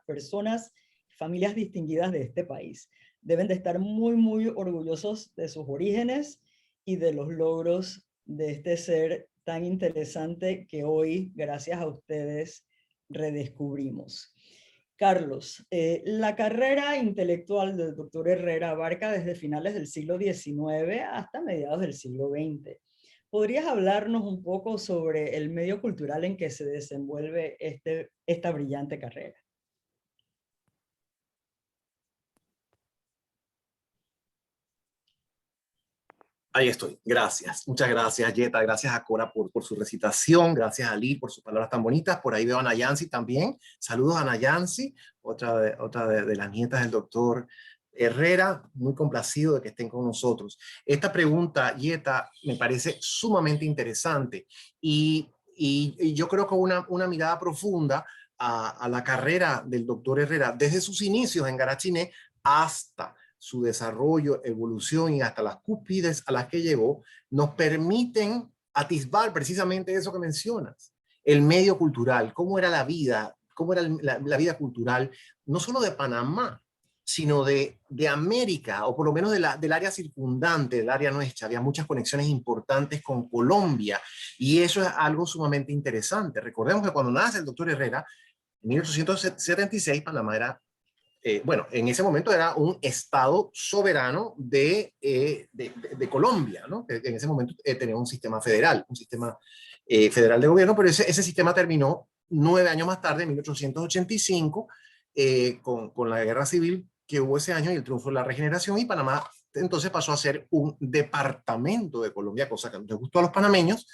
Speaker 2: personas, familias distinguidas de este país. Deben de estar muy, muy orgullosos de sus orígenes y de los logros de este ser tan interesante que hoy, gracias a ustedes, redescubrimos. Carlos, la carrera intelectual del doctor Herrera abarca desde finales del siglo XIX hasta mediados del siglo XX. ¿Podrías hablarnos un poco sobre el medio cultural en que se desenvuelve esta brillante carrera?
Speaker 3: Ahí estoy. Gracias. Muchas gracias, Yeta. Gracias a Cora por su recitación. Gracias a Lee por sus palabras tan bonitas. Por ahí veo a Nayansi también. Saludos a Nayansi, otra de las nietas del doctor Herrera. Muy complacido de que estén con nosotros. Esta pregunta, Yeta, me parece sumamente interesante. Y yo creo que una mirada profunda a la carrera del doctor Herrera, desde sus inicios en Garachiné hasta su desarrollo, evolución y hasta las cúspides a las que llegó, nos permiten atisbar precisamente eso que mencionas, el medio cultural, cómo era la vida, cómo era la vida cultural, no solo de Panamá, sino de América, o por lo menos del área circundante, del área nuestra. Había muchas conexiones importantes con Colombia, y eso es algo sumamente interesante. Recordemos que cuando nace el doctor Herrera, en 1876, Panamá era bueno, en ese momento era un estado soberano de Colombia, ¿no? En ese momento tenía un sistema federal, federal de gobierno, pero ese sistema terminó 9 años más tarde, en 1885, con la guerra civil que hubo ese año y el triunfo de la regeneración, y Panamá entonces pasó a ser un departamento de Colombia, cosa que nos gustó a los panameños,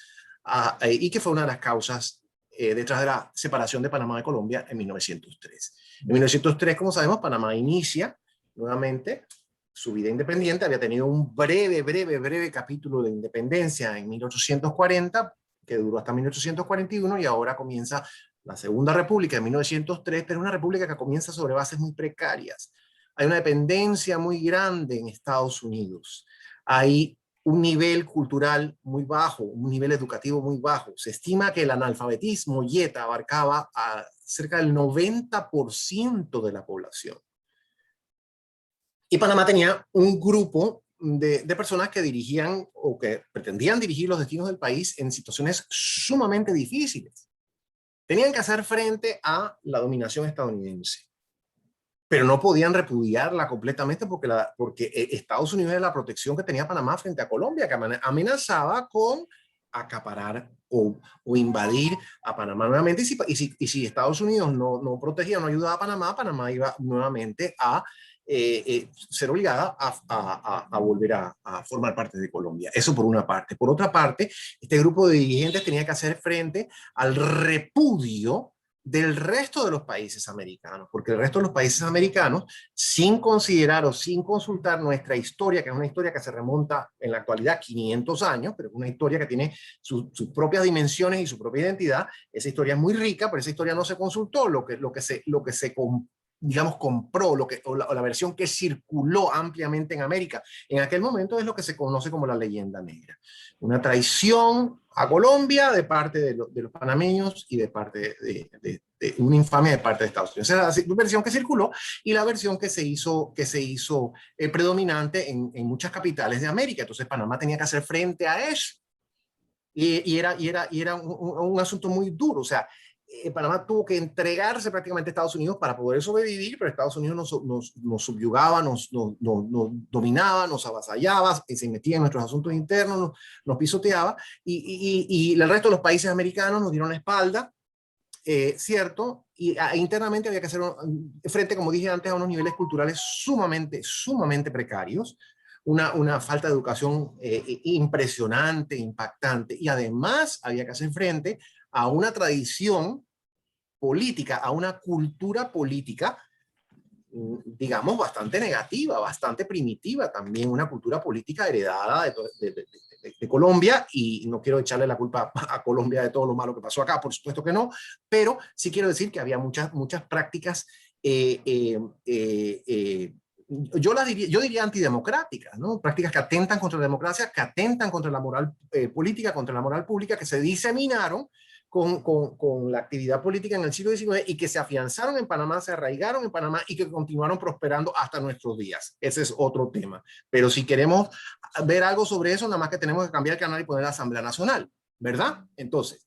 Speaker 3: y que fue una de las causas detrás de la separación de Panamá de Colombia en 1903. En 1903, como sabemos, Panamá inicia nuevamente su vida independiente. Había tenido un breve capítulo de independencia en 1840, que duró hasta 1841, y ahora comienza la Segunda República en 1903, pero una república que comienza sobre bases muy precarias. Hay una dependencia muy grande en Estados Unidos. Hay un nivel cultural muy bajo, un nivel educativo muy bajo. Se estima que el analfabetismo Yeta abarcaba a cerca del 90% de la población. Y Panamá tenía un grupo de personas que dirigían o que pretendían dirigir los destinos del país en situaciones sumamente difíciles. Tenían que hacer frente a la dominación estadounidense. pero no podían repudiarla completamente porque Estados Unidos era la protección que tenía Panamá frente a Colombia, que amenazaba con acaparar o invadir a Panamá nuevamente. Y si Estados Unidos no protegía, no ayudaba a Panamá, Panamá iba nuevamente a ser obligada a volver a formar parte de Colombia. Eso por una parte. Por otra parte, este grupo de dirigentes tenía que hacer frente al repudio del resto de los países americanos, porque el resto de los países americanos, sin considerar o sin consultar nuestra historia, que es una historia que se remonta en la actualidad 500 años, pero es una historia que tiene sus propias dimensiones y su propia identidad. Esa historia es muy rica, pero esa historia no se consultó. Lo que se digamos, compró, o la versión que circuló ampliamente en América en aquel momento es lo que se conoce como la leyenda negra. Una traición a Colombia de parte de los panameños y de parte de una infamia de parte de Estados Unidos. Esa es la versión que circuló y la versión que se hizo predominante en muchas capitales de América. Entonces Panamá tenía que hacer frente a eso. Y era un asunto muy duro. O sea, Panamá tuvo que entregarse prácticamente a Estados Unidos para poder sobrevivir, pero Estados Unidos nos subyugaba, nos dominaba, nos avasallaba, se metía en nuestros asuntos internos, nos pisoteaba, y el resto de los países americanos nos dieron la espalda, ¿cierto? Y internamente había que hacer frente, como dije antes, a unos niveles culturales sumamente precarios, una falta de educación impresionante, impactante, y además había que hacer frente a una tradición política, a una cultura política, digamos, bastante negativa, bastante primitiva, también una cultura política heredada de Colombia, y no quiero echarle la culpa a Colombia de todo lo malo que pasó acá, por supuesto que no, pero sí quiero decir que había muchas prácticas yo diría antidemocráticas, ¿no? Prácticas que atentan contra la democracia, que atentan contra la moral política, contra la moral pública, que se diseminaron con la actividad política en el siglo XIX y que se afianzaron en Panamá, se arraigaron en Panamá y que continuaron prosperando hasta nuestros días. Ese es otro tema. Pero si queremos ver algo sobre eso, nada más que tenemos que cambiar el canal y poner la Asamblea Nacional, ¿verdad? Entonces,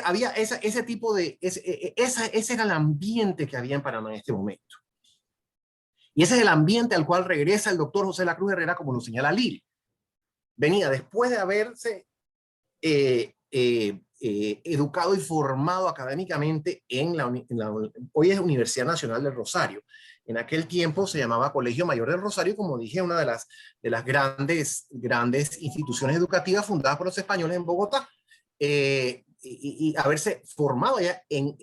Speaker 3: había ese tipo de... ese era el ambiente que había en Panamá en este momento. Y ese es el ambiente al cual regresa el doctor José de la Cruz Herrera, como lo señala Lili. Venía después de haberse educado y formado académicamente en hoy es Universidad Nacional del Rosario. En aquel tiempo se llamaba Colegio Mayor del Rosario, como dije, una de las grandes instituciones educativas fundadas por los españoles en Bogotá. Y haberse formado ya en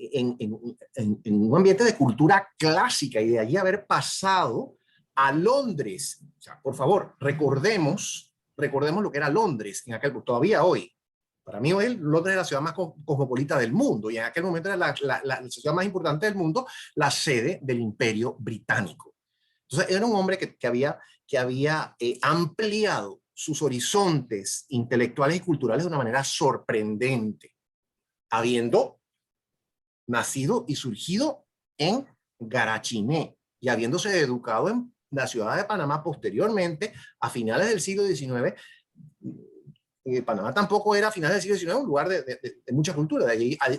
Speaker 3: un ambiente de cultura clásica y de allí haber pasado a Londres. O sea, por favor, recordemos lo que era Londres en aquel, todavía hoy. Para mí hoy Londres es la ciudad más cosmopolita del mundo y en aquel momento era la ciudad más importante del mundo, la sede del Imperio Británico. Entonces era un hombre que había ampliado sus horizontes intelectuales y culturales de una manera sorprendente, habiendo nacido y surgido en Garachiné y habiéndose educado en la ciudad de Panamá posteriormente, a finales del siglo XIX. Panamá tampoco era a finales del siglo XIX un lugar de mucha cultura.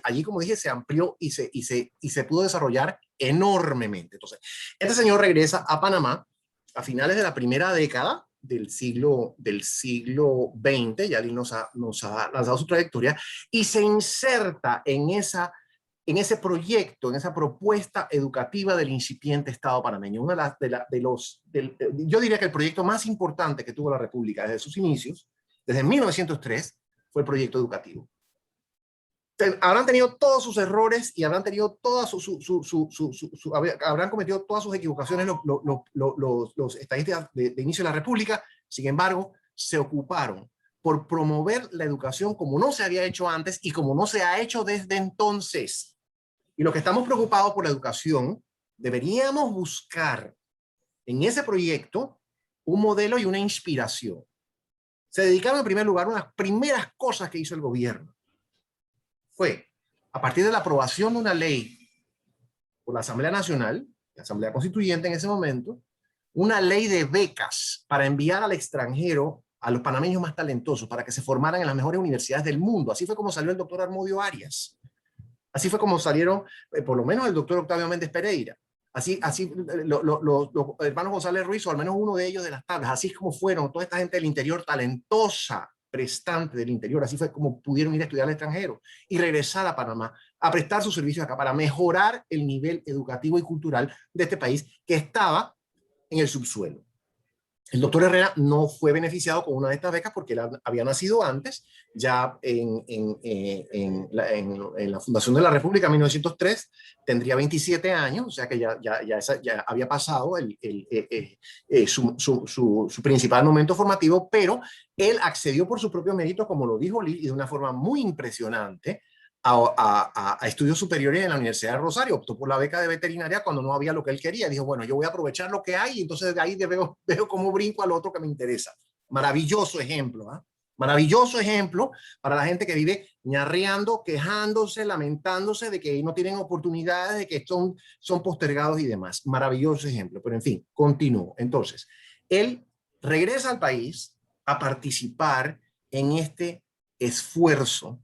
Speaker 3: Allí, como dije, se amplió y se pudo desarrollar enormemente. Entonces, este señor regresa a Panamá a finales de la primera década del siglo XX, ya él nos ha lanzado su trayectoria, y se inserta en ese proyecto, en esa propuesta educativa del incipiente Estado panameño. Yo diría que el proyecto más importante que tuvo la República desde sus inicios, desde 1903, fue el proyecto educativo. Habrán tenido todos sus errores y habrán tenido habrán cometido todas sus equivocaciones los estadistas de inicio de la República. Sin embargo, se ocuparon por promover la educación como no se había hecho antes y como no se ha hecho desde entonces. Y los que estamos preocupados por la educación, deberíamos buscar en ese proyecto un modelo y una inspiración. Se dedicaron en primer lugar a unas primeras cosas que hizo el gobierno. Fue, a partir de la aprobación de una ley por la Asamblea Nacional, la Asamblea Constituyente en ese momento, una ley de becas para enviar al extranjero a los panameños más talentosos para que se formaran en las mejores universidades del mundo. Así fue como salió el doctor Armodio Arias. Así fue como salieron, por lo menos, el doctor Octavio Méndez Pereira. los hermanos González Ruiz, o al menos uno de ellos de las tablas, así es como fueron toda esta gente del interior talentosa, prestante del interior, así fue como pudieron ir a estudiar al extranjero y regresar a Panamá a prestar sus servicios acá para mejorar el nivel educativo y cultural de este país que estaba en el subsuelo. El doctor Herrera no fue beneficiado con una de estas becas porque él había nacido antes, ya en la fundación de la República en 1903, tendría 27 años, o sea que ya había pasado su principal momento formativo, pero él accedió por su propio mérito, como lo dijo Lil, y de una forma muy impresionante, a estudios superiores en la Universidad de Rosario. Optó por la beca de veterinaria cuando no había lo que él quería. Dijo, bueno, yo voy a aprovechar lo que hay, y entonces de ahí veo cómo brinco al otro que me interesa. Maravilloso ejemplo, ¿eh? Maravilloso ejemplo para la gente que vive ñarreando, quejándose, lamentándose de que no tienen oportunidades, de que son postergados y demás. Maravilloso ejemplo, pero en fin, continúo. Entonces, él regresa al país a participar en este esfuerzo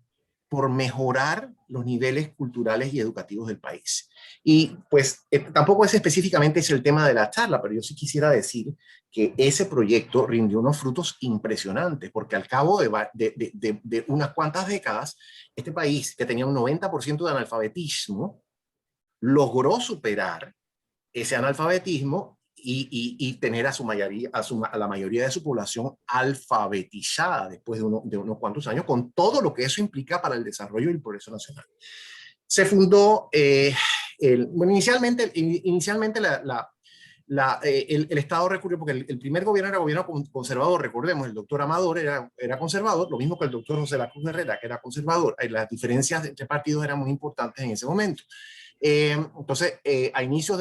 Speaker 3: por mejorar los niveles culturales y educativos del país. Y pues tampoco específicamente es el tema de la charla, pero yo sí quisiera decir que ese proyecto rindió unos frutos impresionantes, porque al cabo de unas cuantas décadas, este país, que tenía un 90% de analfabetismo, logró superar ese analfabetismo y tener a la mayoría de su población alfabetizada después de unos cuantos años, con todo lo que eso implica para el desarrollo y el progreso nacional. Se fundó, inicialmente el Estado recurrió, porque el primer gobierno era gobierno conservador, recordemos, el doctor Amador era conservador, lo mismo que el doctor José La Cruz Herrera, que era conservador. Las diferencias entre partidos eran muy importantes en ese momento. Entonces, a inicios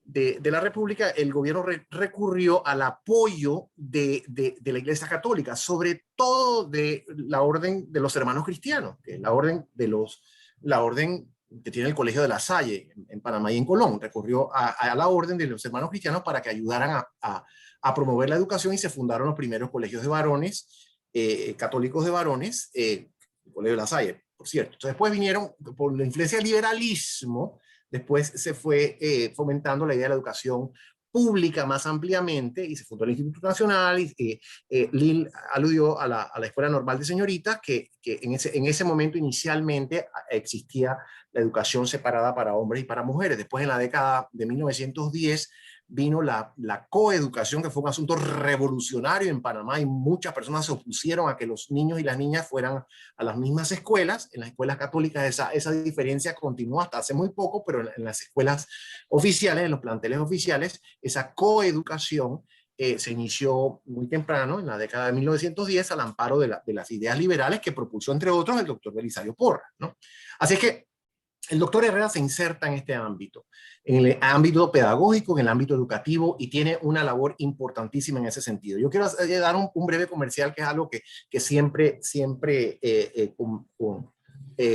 Speaker 3: de la República, el gobierno recurrió al apoyo de la Iglesia Católica, sobre todo de la Orden de los Hermanos Cristianos, que es la orden que tiene el Colegio de La Salle en Panamá y en Colón. Recurrió a la Orden de los Hermanos Cristianos para que ayudaran a promover la educación, y se fundaron los primeros colegios de varones, católicos de varones, el Colegio de La Salle, por cierto. Entonces, después vinieron, por la influencia del liberalismo, después se fue fomentando la idea de la educación pública más ampliamente, y se fundó el Instituto Nacional, y Lil aludió a la Escuela Normal de Señoritas, que en ese momento inicialmente existía la educación separada para hombres y para mujeres. Después, en la década de 1910, vino la coeducación, que fue un asunto revolucionario en Panamá, y muchas personas se opusieron a que los niños y las niñas fueran a las mismas escuelas. En las escuelas católicas esa diferencia continuó hasta hace muy poco, pero en las escuelas oficiales, en los planteles oficiales, esa coeducación se inició muy temprano, en la década de 1910, al amparo de las ideas liberales que propuso, entre otros, el doctor Belisario Porras, ¿no? Así es que el doctor Herrera se inserta en este ámbito, en el ámbito pedagógico, en el ámbito educativo, y tiene una labor importantísima en ese sentido. Yo quiero dar un breve comercial, que es algo que siempre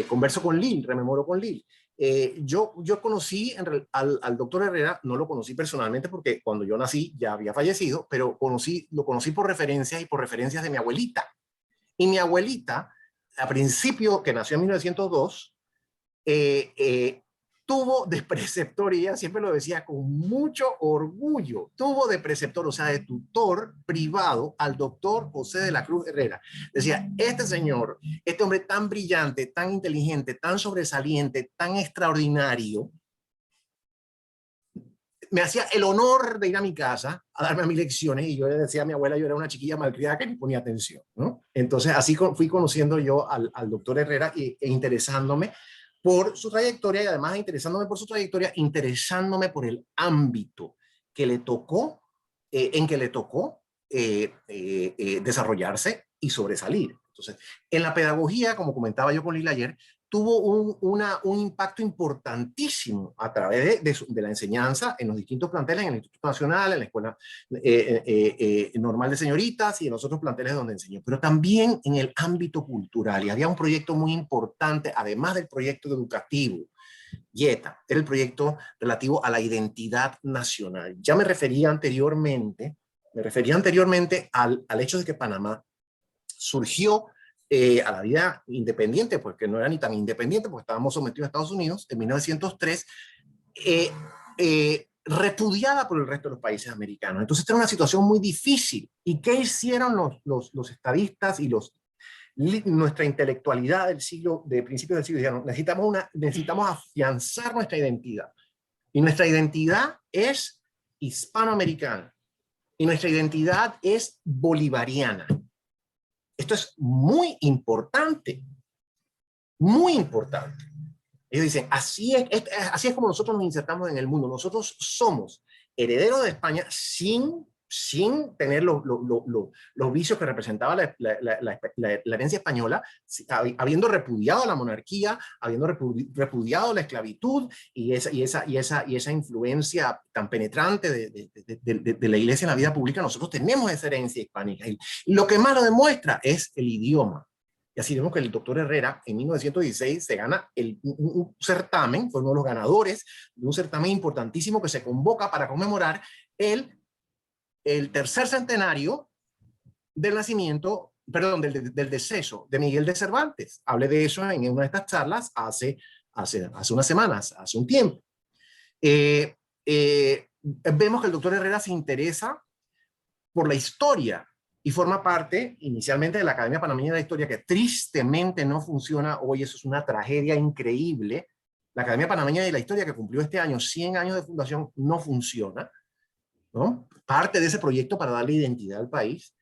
Speaker 3: converso con Lil, rememoro con Lil. Yo conocí al doctor Herrera, no lo conocí personalmente porque cuando yo nací ya había fallecido, pero lo conocí por referencias, y por referencias de mi abuelita. Y mi abuelita, a principio, que nació en 1902, tuvo de preceptor, y ella siempre lo decía con mucho orgullo, tuvo de preceptor, o sea, de tutor privado, al doctor José de la Cruz Herrera. Decía, este señor, este hombre tan brillante, tan inteligente, tan sobresaliente, tan extraordinario, me hacía el honor de ir a mi casa a darme a mis lecciones, y yo le decía a mi abuela, yo era una chiquilla malcriada que ni ponía atención, ¿no? Entonces así fui conociendo yo al doctor Herrera, e interesándome por su trayectoria, y además interesándome interesándome por el ámbito que le tocó, desarrollarse y sobresalir. Entonces, en la pedagogía, como comentaba yo con Lila ayer, tuvo un impacto importantísimo a través de la enseñanza en los distintos planteles, en el Instituto Nacional, en la Escuela Normal de Señoritas, y en los otros planteles donde enseñó, pero también en el ámbito cultural. Y había un proyecto muy importante, además del proyecto educativo, YETA, era el proyecto relativo a la identidad nacional. Ya me refería anteriormente al hecho de que Panamá surgió a la vida independiente, porque no era ni tan independiente, porque estábamos sometidos a Estados Unidos en 1903, repudiada por el resto de los países americanos. Entonces, esta es una situación muy difícil. ¿Y qué hicieron los estadistas y nuestra intelectualidad de principios del siglo XIX? Necesitamos afianzar nuestra identidad. Y nuestra identidad es hispanoamericana. Y nuestra identidad es bolivariana. Esto es muy importante. Muy importante. Ellos dicen, así es como nosotros nos insertamos en el mundo. Nosotros somos herederos de España sin tener los vicios que representaba la herencia española, habiendo repudiado la monarquía, habiendo repudiado la esclavitud y esa influencia tan penetrante de la iglesia en la vida pública. Nosotros tenemos esa herencia hispánica. Y lo que más lo demuestra es el idioma. Y así vemos que el doctor Herrera en 1916 se gana un certamen, fue uno de los ganadores de un certamen importantísimo que se convoca para conmemorar el tercer centenario del nacimiento, perdón, del deceso de Miguel de Cervantes. Hablé de eso en una de estas charlas hace unas semanas, hace un tiempo. Vemos que el doctor Herrera se interesa por la historia y forma parte inicialmente de la Academia Panameña de la Historia, que tristemente no funciona hoy. Eso es una tragedia increíble. La Academia Panameña de la Historia, que cumplió este año 100 años de fundación, no funciona, ¿no? Parte de ese proyecto para darle identidad al país.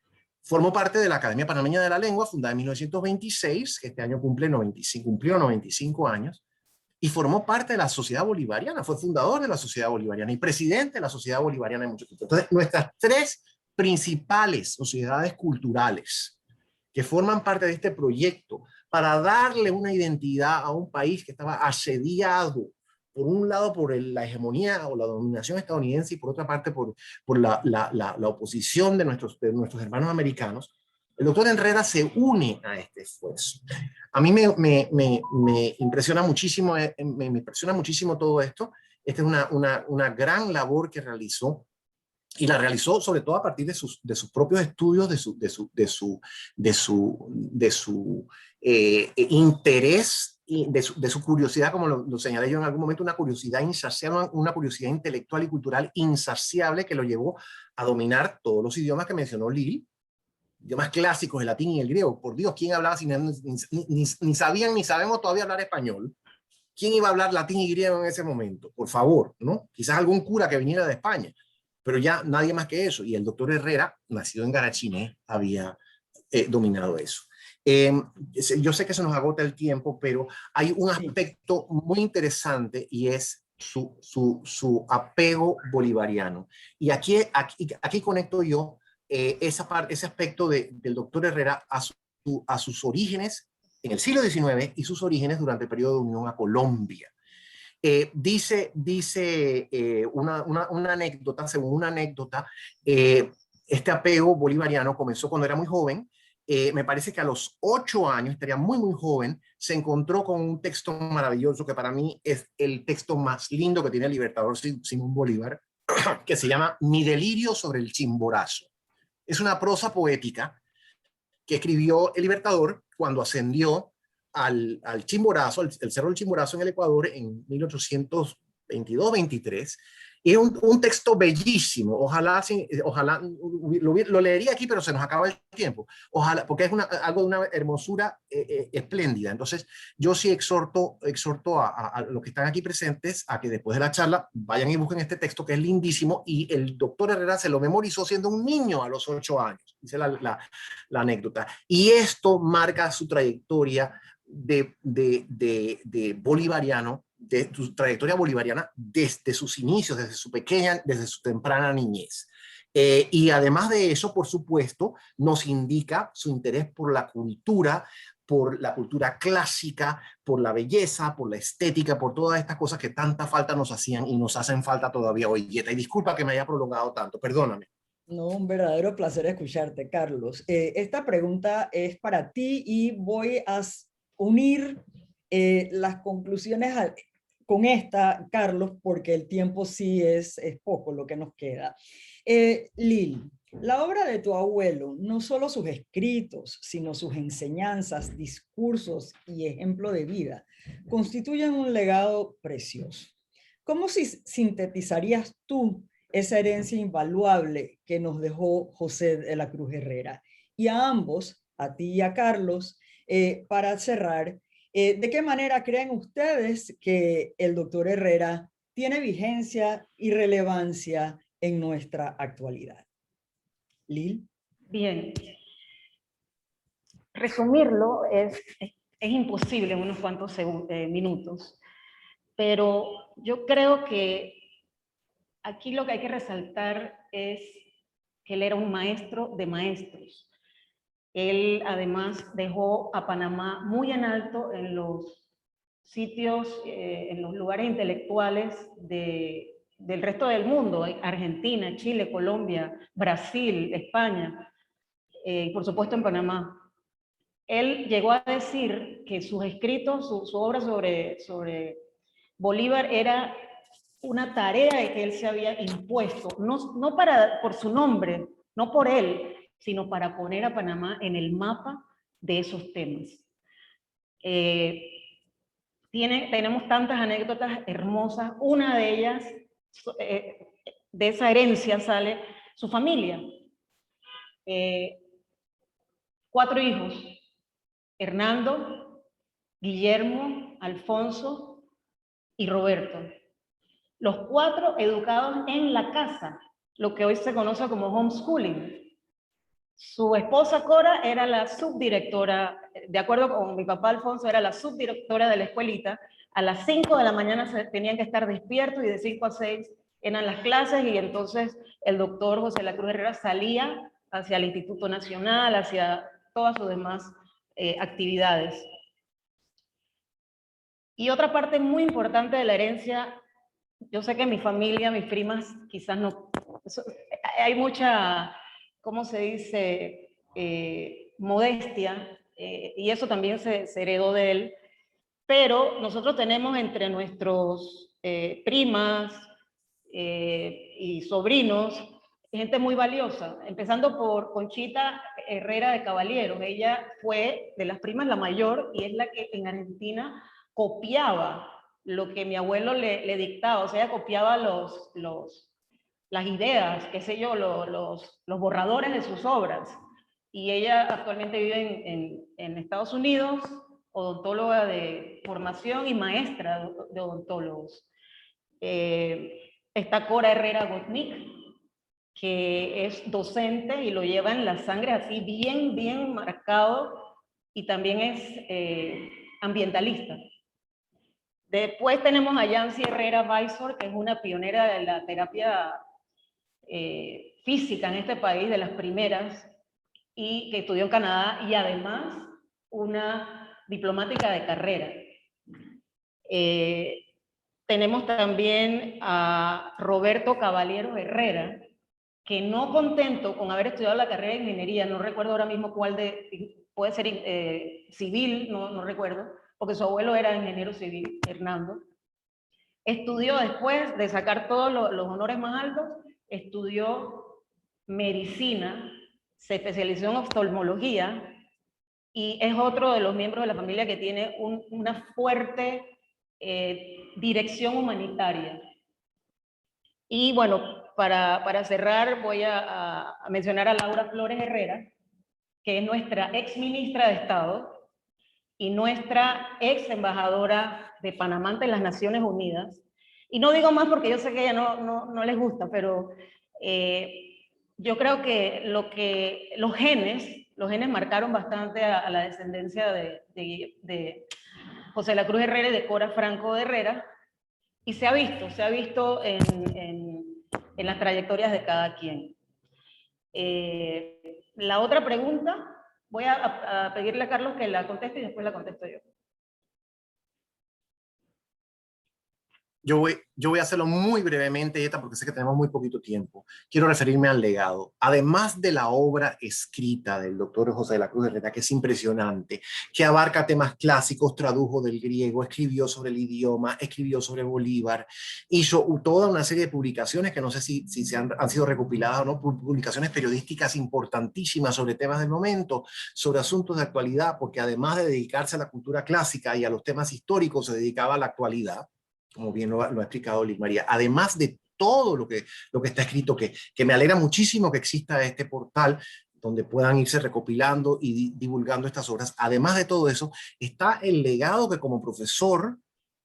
Speaker 3: Formó parte de la Academia Panameña de la Lengua, fundada en 1926, que este año cumplió 95 años, y formó parte de la Sociedad Bolivariana, fue fundador de la Sociedad Bolivariana y presidente de la Sociedad Bolivariana en mucho tiempo. Entonces, nuestras tres principales sociedades culturales que forman parte de este proyecto para darle una identidad a un país que estaba asediado, por un lado por la hegemonía o la dominación estadounidense y por otra parte por la oposición de nuestros hermanos americanos. El doctor Herrera se une a este esfuerzo. A mí me impresiona muchísimo, me impresiona muchísimo todo esto. Esta es una gran labor que realizó, y la realizó sobre todo a partir de sus propios estudios, de su interés y de su curiosidad, como lo señalé yo en algún momento, una curiosidad insaciable, una curiosidad intelectual y cultural insaciable que lo llevó a dominar todos los idiomas que mencionó Lil, idiomas clásicos, el latín y el griego. Por Dios, ¿quién hablaba ni sabían ni sabemos todavía hablar español? ¿Quién iba a hablar latín y griego en ese momento? Por favor, ¿no? Quizás algún cura que viniera de España, pero ya nadie más que eso. Y el doctor Herrera, nacido en Garachiné, había dominado eso. Yo sé que se nos agota el tiempo, pero hay un aspecto muy interesante y es su apego bolivariano. Y aquí conecto yo ese aspecto del doctor Herrera a sus orígenes en el siglo XIX y sus orígenes durante el periodo de unión a Colombia. Dice una anécdota, según una anécdota, este apego bolivariano comenzó cuando era muy joven. Me parece que a los 8 años, estaría muy joven, se encontró con un texto maravilloso que para mí es el texto más lindo que tiene el libertador Simón Bolívar, que se llama Mi delirio sobre el Chimborazo. Es una prosa poética que escribió el libertador cuando ascendió al Chimborazo, el Cerro del Chimborazo en el Ecuador en 1822-23. Y es un texto bellísimo. Ojalá lo leería aquí, pero se nos acaba el tiempo. Ojalá, porque es algo de una hermosura espléndida. Entonces, yo sí exhorto a los que están aquí presentes a que después de la charla vayan y busquen este texto que es lindísimo, y el doctor Herrera se lo memorizó siendo un niño a los 8 años. Dice la anécdota. Y esto marca su trayectoria de bolivariano, de su trayectoria bolivariana desde sus inicios, desde su temprana niñez. Y además de eso, por supuesto, nos indica su interés por la cultura clásica, por la belleza, por la estética, por todas estas cosas que tanta falta nos hacían y nos hacen falta todavía hoy. Y disculpa que me haya prolongado tanto, perdóname.
Speaker 2: No, un verdadero placer escucharte, Carlos. Esta pregunta es para ti y voy a unir las conclusiones con esta, Carlos, porque el tiempo sí es poco lo que nos queda. Lil, la obra de tu abuelo, no solo sus escritos, sino sus enseñanzas, discursos y ejemplo de vida, constituyen un legado precioso. ¿cómo sintetizarías tú esa herencia invaluable que nos dejó José de la Cruz Herrera? Y a ambos, a ti y a Carlos, para cerrar, ¿de qué manera creen ustedes que el doctor Herrera tiene vigencia y relevancia en nuestra actualidad? Lil.
Speaker 4: Bien. Resumirlo es imposible en unos cuantos minutos, pero yo creo que aquí lo que hay que resaltar es que él era un maestro de maestros. Él además dejó a Panamá muy en alto en los sitios, en los lugares intelectuales del resto del mundo, Argentina, Chile, Colombia, Brasil, España, y por supuesto en Panamá. Él llegó a decir que sus escritos, su obra sobre Bolívar era una tarea que él se había impuesto, no por su nombre, no por él, sino para poner a Panamá en el mapa de esos temas. Tenemos tantas anécdotas hermosas, una de ellas, de esa herencia sale su familia. 4 hijos, Hernando, Guillermo, Alfonso y Roberto. Los 4 educados en la casa, lo que hoy se conoce como homeschooling. Su esposa Cora era la subdirectora, de acuerdo con mi papá Alfonso, era la subdirectora de la escuelita. A las 5 de la mañana tenían que estar despiertos y de 5 a 6 eran las clases, y entonces el doctor José de la Cruz Herrera salía hacia el Instituto Nacional, hacia todas sus demás actividades. Y otra parte muy importante de la herencia, yo sé que mi familia, mis primas, quizás no, hay mucha, ¿cómo se dice?, modestia, y eso también se heredó de él, pero nosotros tenemos entre nuestros primas y sobrinos gente muy valiosa, empezando por Conchita Herrera de Caballeros. Ella fue de las primas la mayor y es la que en Argentina copiaba lo que mi abuelo le dictaba, o sea, ella copiaba las ideas, qué sé yo, los borradores de sus obras. Y ella actualmente vive en Estados Unidos, odontóloga de formación y maestra de odontólogos. Está Cora Herrera Gotnik, que es docente y lo lleva en la sangre así bien marcado, y también es ambientalista. Después tenemos a Yancy Herrera Weissor, que es una pionera de la terapia física en este país, de las primeras, y que estudió en Canadá, y además una diplomática de carrera. Tenemos también a Roberto Caballero Herrera, que no contento con haber estudiado la carrera de ingeniería, no recuerdo ahora mismo cuál puede ser civil, no recuerdo, porque su abuelo era ingeniero civil, Hernando. Estudió, después de sacar todos los honores más altos, estudió medicina, se especializó en oftalmología, y es otro de los miembros de la familia que tiene una fuerte dirección humanitaria. Y bueno, para cerrar voy a mencionar a Laura Flores Herrera, que es nuestra ex ministra de Estado y nuestra ex embajadora de Panamá ante las Naciones Unidas. Y no digo más porque yo sé que a ella no les gusta, pero yo creo que los genes marcaron bastante a la descendencia de José de la Cruz Herrera y de Cora Franco Herrera, y se ha visto en las trayectorias de cada quien. La otra pregunta, voy a pedirle a Carlos que la conteste y después la contesto yo.
Speaker 3: Yo voy a hacerlo muy brevemente, porque sé que tenemos muy poquito tiempo. Quiero referirme al legado. Además de la obra escrita del doctor José de la Cruz Herrera, que es impresionante, que abarca temas clásicos, tradujo del griego, escribió sobre el idioma, escribió sobre Bolívar, hizo toda una serie de publicaciones que no sé si han sido recopiladas o no, publicaciones periodísticas importantísimas sobre temas del momento, sobre asuntos de actualidad, porque además de dedicarse a la cultura clásica y a los temas históricos, se dedicaba a la actualidad. como bien lo ha explicado Liz María, además de todo lo que está escrito, que me alegra muchísimo que exista este portal donde puedan irse recopilando y divulgando estas obras. Además de todo eso, está el legado que como profesor,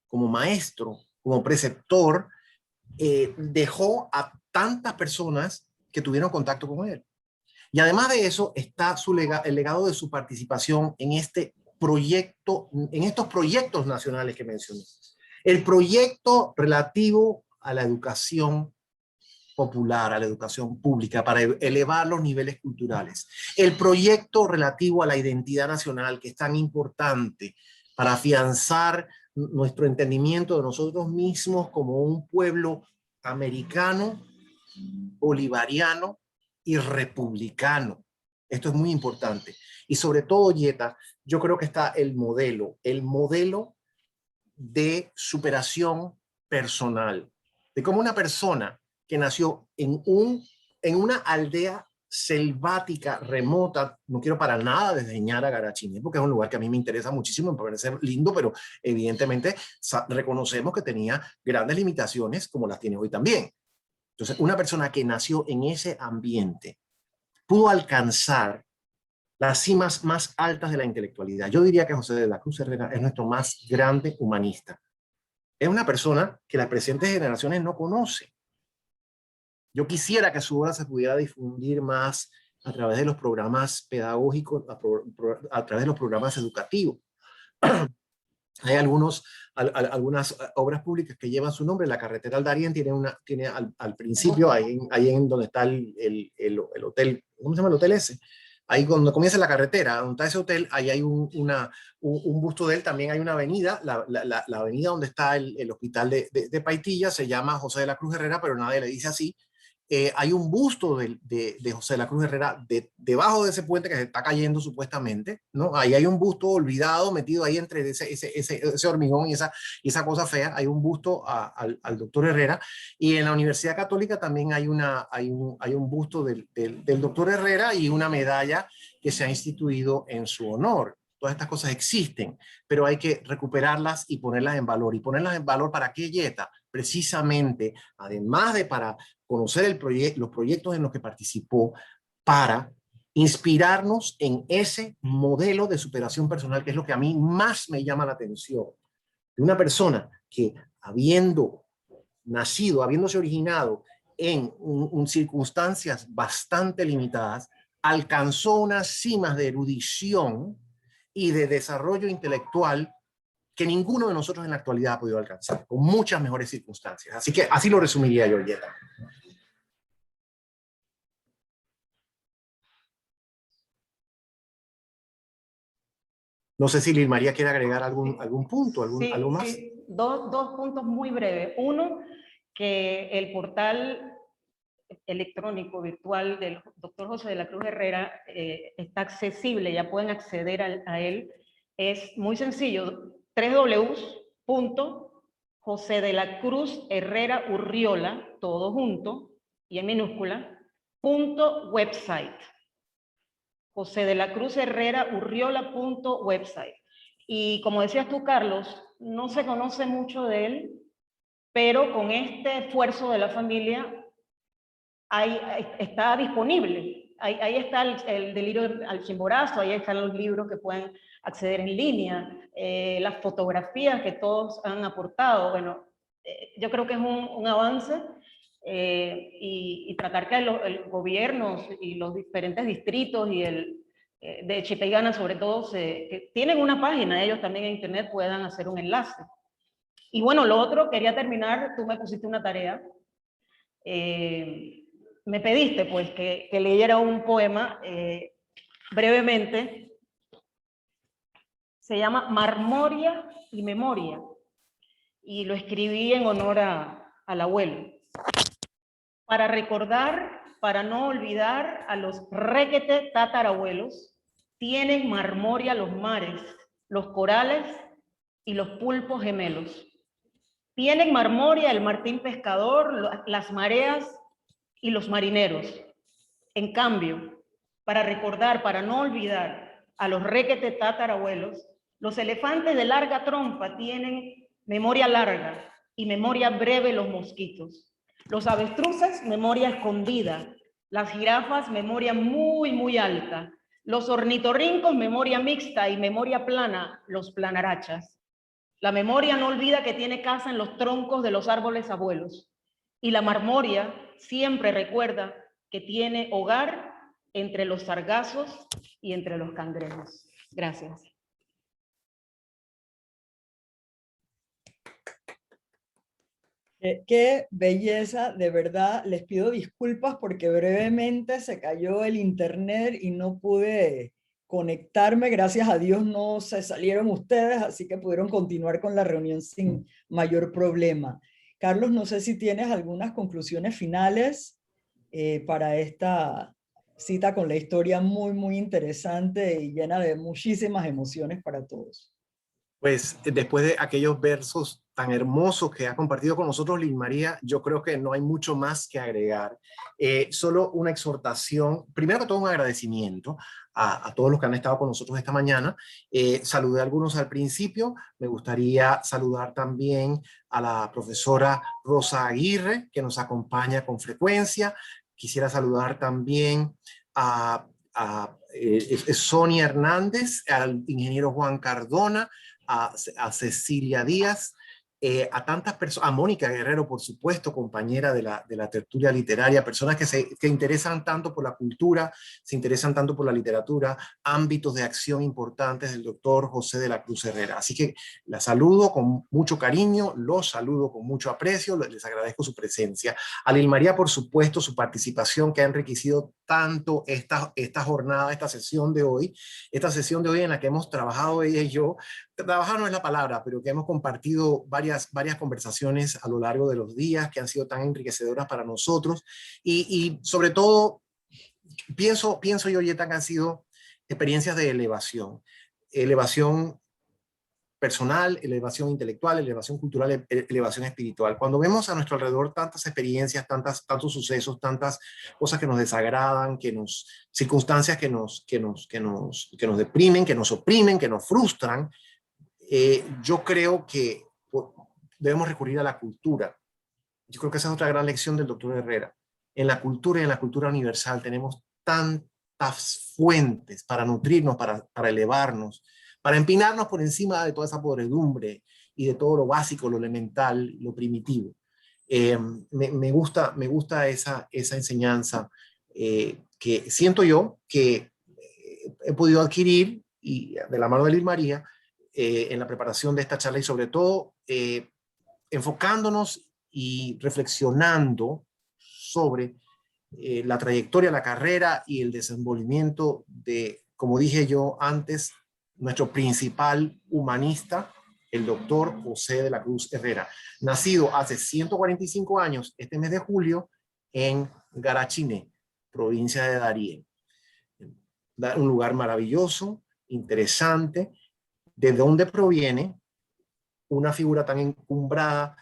Speaker 3: como maestro, como preceptor, dejó a tantas personas que tuvieron contacto con él. Y además de eso está el legado de su participación en este proyecto, en estos proyectos nacionales que mencioné. El proyecto relativo a la educación popular, a la educación pública, para elevar los niveles culturales. El proyecto relativo a la identidad nacional, que es tan importante para afianzar nuestro entendimiento de nosotros mismos como un pueblo americano, bolivariano y republicano. Esto es muy importante. Y sobre todo, Yeta, yo creo que está el modelo de superación personal, de cómo una persona que nació en una aldea selvática, remota, no quiero para nada desdeñar a Garachiné, porque es un lugar que a mí me interesa muchísimo, me parece lindo, pero evidentemente reconocemos que tenía grandes limitaciones, como las tiene hoy también. Entonces, una persona que nació en ese ambiente pudo alcanzar las cimas más altas de la intelectualidad. Yo diría que José de la Cruz Herrera es nuestro más grande humanista. Es una persona que las presentes generaciones no conocen. Yo quisiera que su obra se pudiera difundir más a través de los programas pedagógicos, a través de los programas educativos. Hay algunas obras públicas que llevan su nombre. La carretera al Darién tiene al principio, ahí en donde está el hotel, ¿cómo se llama el hotel ese? Ahí cuando comienza la carretera, donde está ese hotel, ahí hay un busto de él. También hay una avenida, la avenida donde está el hospital de Paitilla, se llama José de la Cruz Herrera, pero nadie le dice así. Hay un busto de José de la Cruz Herrera debajo de ese puente que se está cayendo supuestamente, ¿no? Ahí hay un busto olvidado, metido ahí entre ese hormigón y esa cosa fea. Hay un busto al doctor Herrera. Y en la Universidad Católica también hay un busto del doctor Herrera y una medalla que se ha instituido en su honor. Todas estas cosas existen, pero hay que recuperarlas y ponerlas en valor. ¿Y ponerlas en valor para qué, Yeta? Precisamente, además de para conocer los proyectos en los que participó, para inspirarnos en ese modelo de superación personal, que es lo que a mí más me llama la atención. De una persona que habiendo nacido, habiéndose originado en circunstancias bastante limitadas, alcanzó unas cimas de erudición y de desarrollo intelectual que ninguno de nosotros en la actualidad ha podido alcanzar, con muchas mejores circunstancias. Así que así lo resumiría yo, Yeta. No sé si Lil María quiere agregar algún punto, algo más.
Speaker 4: Sí. Dos puntos muy breves. Uno, que el portal electrónico virtual del doctor José de la Cruz Herrera está accesible, ya pueden acceder a él. Es muy sencillo, www.josedelacruzherreraurriola, todo junto y en minúscula, .website. josedelacruzherreraurriola.website. Y como decías tú, Carlos, no se conoce mucho de él, pero con este esfuerzo de la familia está disponible. Ahí está el delirio al Chimborazo, ahí están los libros que pueden acceder en línea, las fotografías que todos han aportado. Bueno, yo creo que es un avance y tratar que los gobiernos y los diferentes distritos y de Chipegana sobre todo, que tienen una página, ellos también en internet puedan hacer un enlace. Y bueno, lo otro, quería terminar, tú me pusiste una tarea, me pediste pues que leyera un poema brevemente, se llama Marmoria y Memoria, y lo escribí en honor al abuelo, para recordar, para no olvidar a los requete tatarabuelos. Tienen marmoria los mares, los corales y los pulpos gemelos. Tienen marmoria el martín pescador, las mareas y los marineros. En cambio, para recordar, para no olvidar a los requete tatarabuelos, los elefantes de larga trompa tienen memoria larga y memoria breve los mosquitos. Los avestruces, memoria escondida. Las jirafas, memoria muy, muy alta. Los ornitorrincos, memoria mixta, y memoria plana, los planarachas. La memoria no olvida que tiene casa en los troncos de los árboles abuelos. Y la marmoria siempre recuerda que tiene hogar entre los sargazos y entre los cangrejos. Gracias.
Speaker 2: Qué belleza, de verdad. Les pido disculpas porque brevemente se cayó el internet y no pude conectarme. Gracias a Dios no se salieron ustedes, así que pudieron continuar con la reunión sin mayor problema. Carlos, no sé si tienes algunas conclusiones finales para esta cita con la historia muy, muy interesante y llena de muchísimas emociones para todos.
Speaker 3: Pues después de aquellos versos tan hermosos que ha compartido con nosotros Lil María, yo creo que no hay mucho más que agregar. Solo una exhortación, primero que todo un agradecimiento a todos los que han estado con nosotros esta mañana. Saludé a algunos al principio, me gustaría saludar también a la profesora Rosa Aguirre, que nos acompaña con frecuencia. Quisiera saludar también a Sonia Hernández, al ingeniero Juan Cardona, a Cecilia Díaz, a tantas personas, a Mónica Guerrero, por supuesto, compañera de la tertulia literaria, personas que se interesan tanto por la cultura, se interesan tanto por la literatura, ámbitos de acción importantes del doctor José de la Cruz Herrera. Así que la saludo con mucho cariño, los saludo con mucho aprecio, les agradezco su presencia. A Lil María, por supuesto, su participación que ha enriquecido tanto esta jornada, esta sesión de hoy en la que hemos trabajado ella y yo. Trabajar no es la palabra, pero que hemos compartido varias conversaciones a lo largo de los días que han sido tan enriquecedoras para nosotros y sobre todo pienso yo, Yeta, que han sido experiencias de elevación personal, elevación intelectual, elevación cultural, elevación espiritual. Cuando vemos a nuestro alrededor tantas experiencias, tantos sucesos, tantas cosas que nos desagradan, circunstancias que nos deprimen, que nos oprimen, que nos frustran, yo creo que debemos recurrir a la cultura. Yo creo que esa es otra gran lección del doctor Herrera. En la cultura y en la cultura universal tenemos tantas fuentes para nutrirnos, para elevarnos, para empinarnos por encima de toda esa podredumbre y de todo lo básico, lo elemental, lo primitivo. Me gusta esa enseñanza que siento yo que he podido adquirir y de la mano de Lil María en la preparación de esta charla y sobre todo enfocándonos y reflexionando sobre la trayectoria, la carrera y el desenvolvimiento de, como dije yo antes, nuestro principal humanista, el doctor José de la Cruz Herrera, nacido hace 145 años, este mes de julio, en Garachiné, provincia de Darién. Un lugar maravilloso, interesante, de dónde proviene una figura tan encumbrada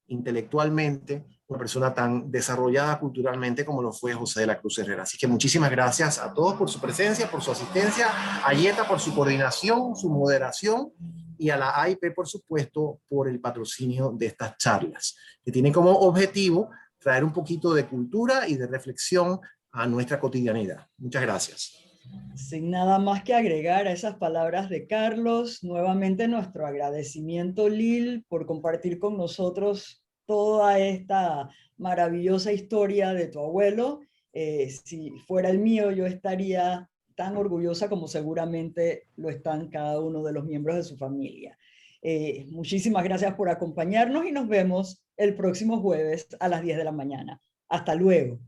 Speaker 3: intelectualmente, una persona tan desarrollada culturalmente como lo fue José de la Cruz Herrera. Así que muchísimas gracias a todos por su presencia, por su asistencia, a Yeta por su coordinación, su moderación, y a la AIP, por supuesto, por el patrocinio de estas charlas, que tienen como objetivo traer un poquito de cultura y de reflexión a nuestra cotidianidad. Muchas gracias.
Speaker 2: Sin nada más que agregar a esas palabras de Carlos, nuevamente nuestro agradecimiento, Lil, por compartir con nosotros toda esta maravillosa historia de tu abuelo. Si fuera el mío, yo estaría tan orgullosa como seguramente lo están cada uno de los miembros de su familia. Muchísimas gracias por acompañarnos y nos vemos el próximo jueves a las 10 de la mañana. Hasta luego.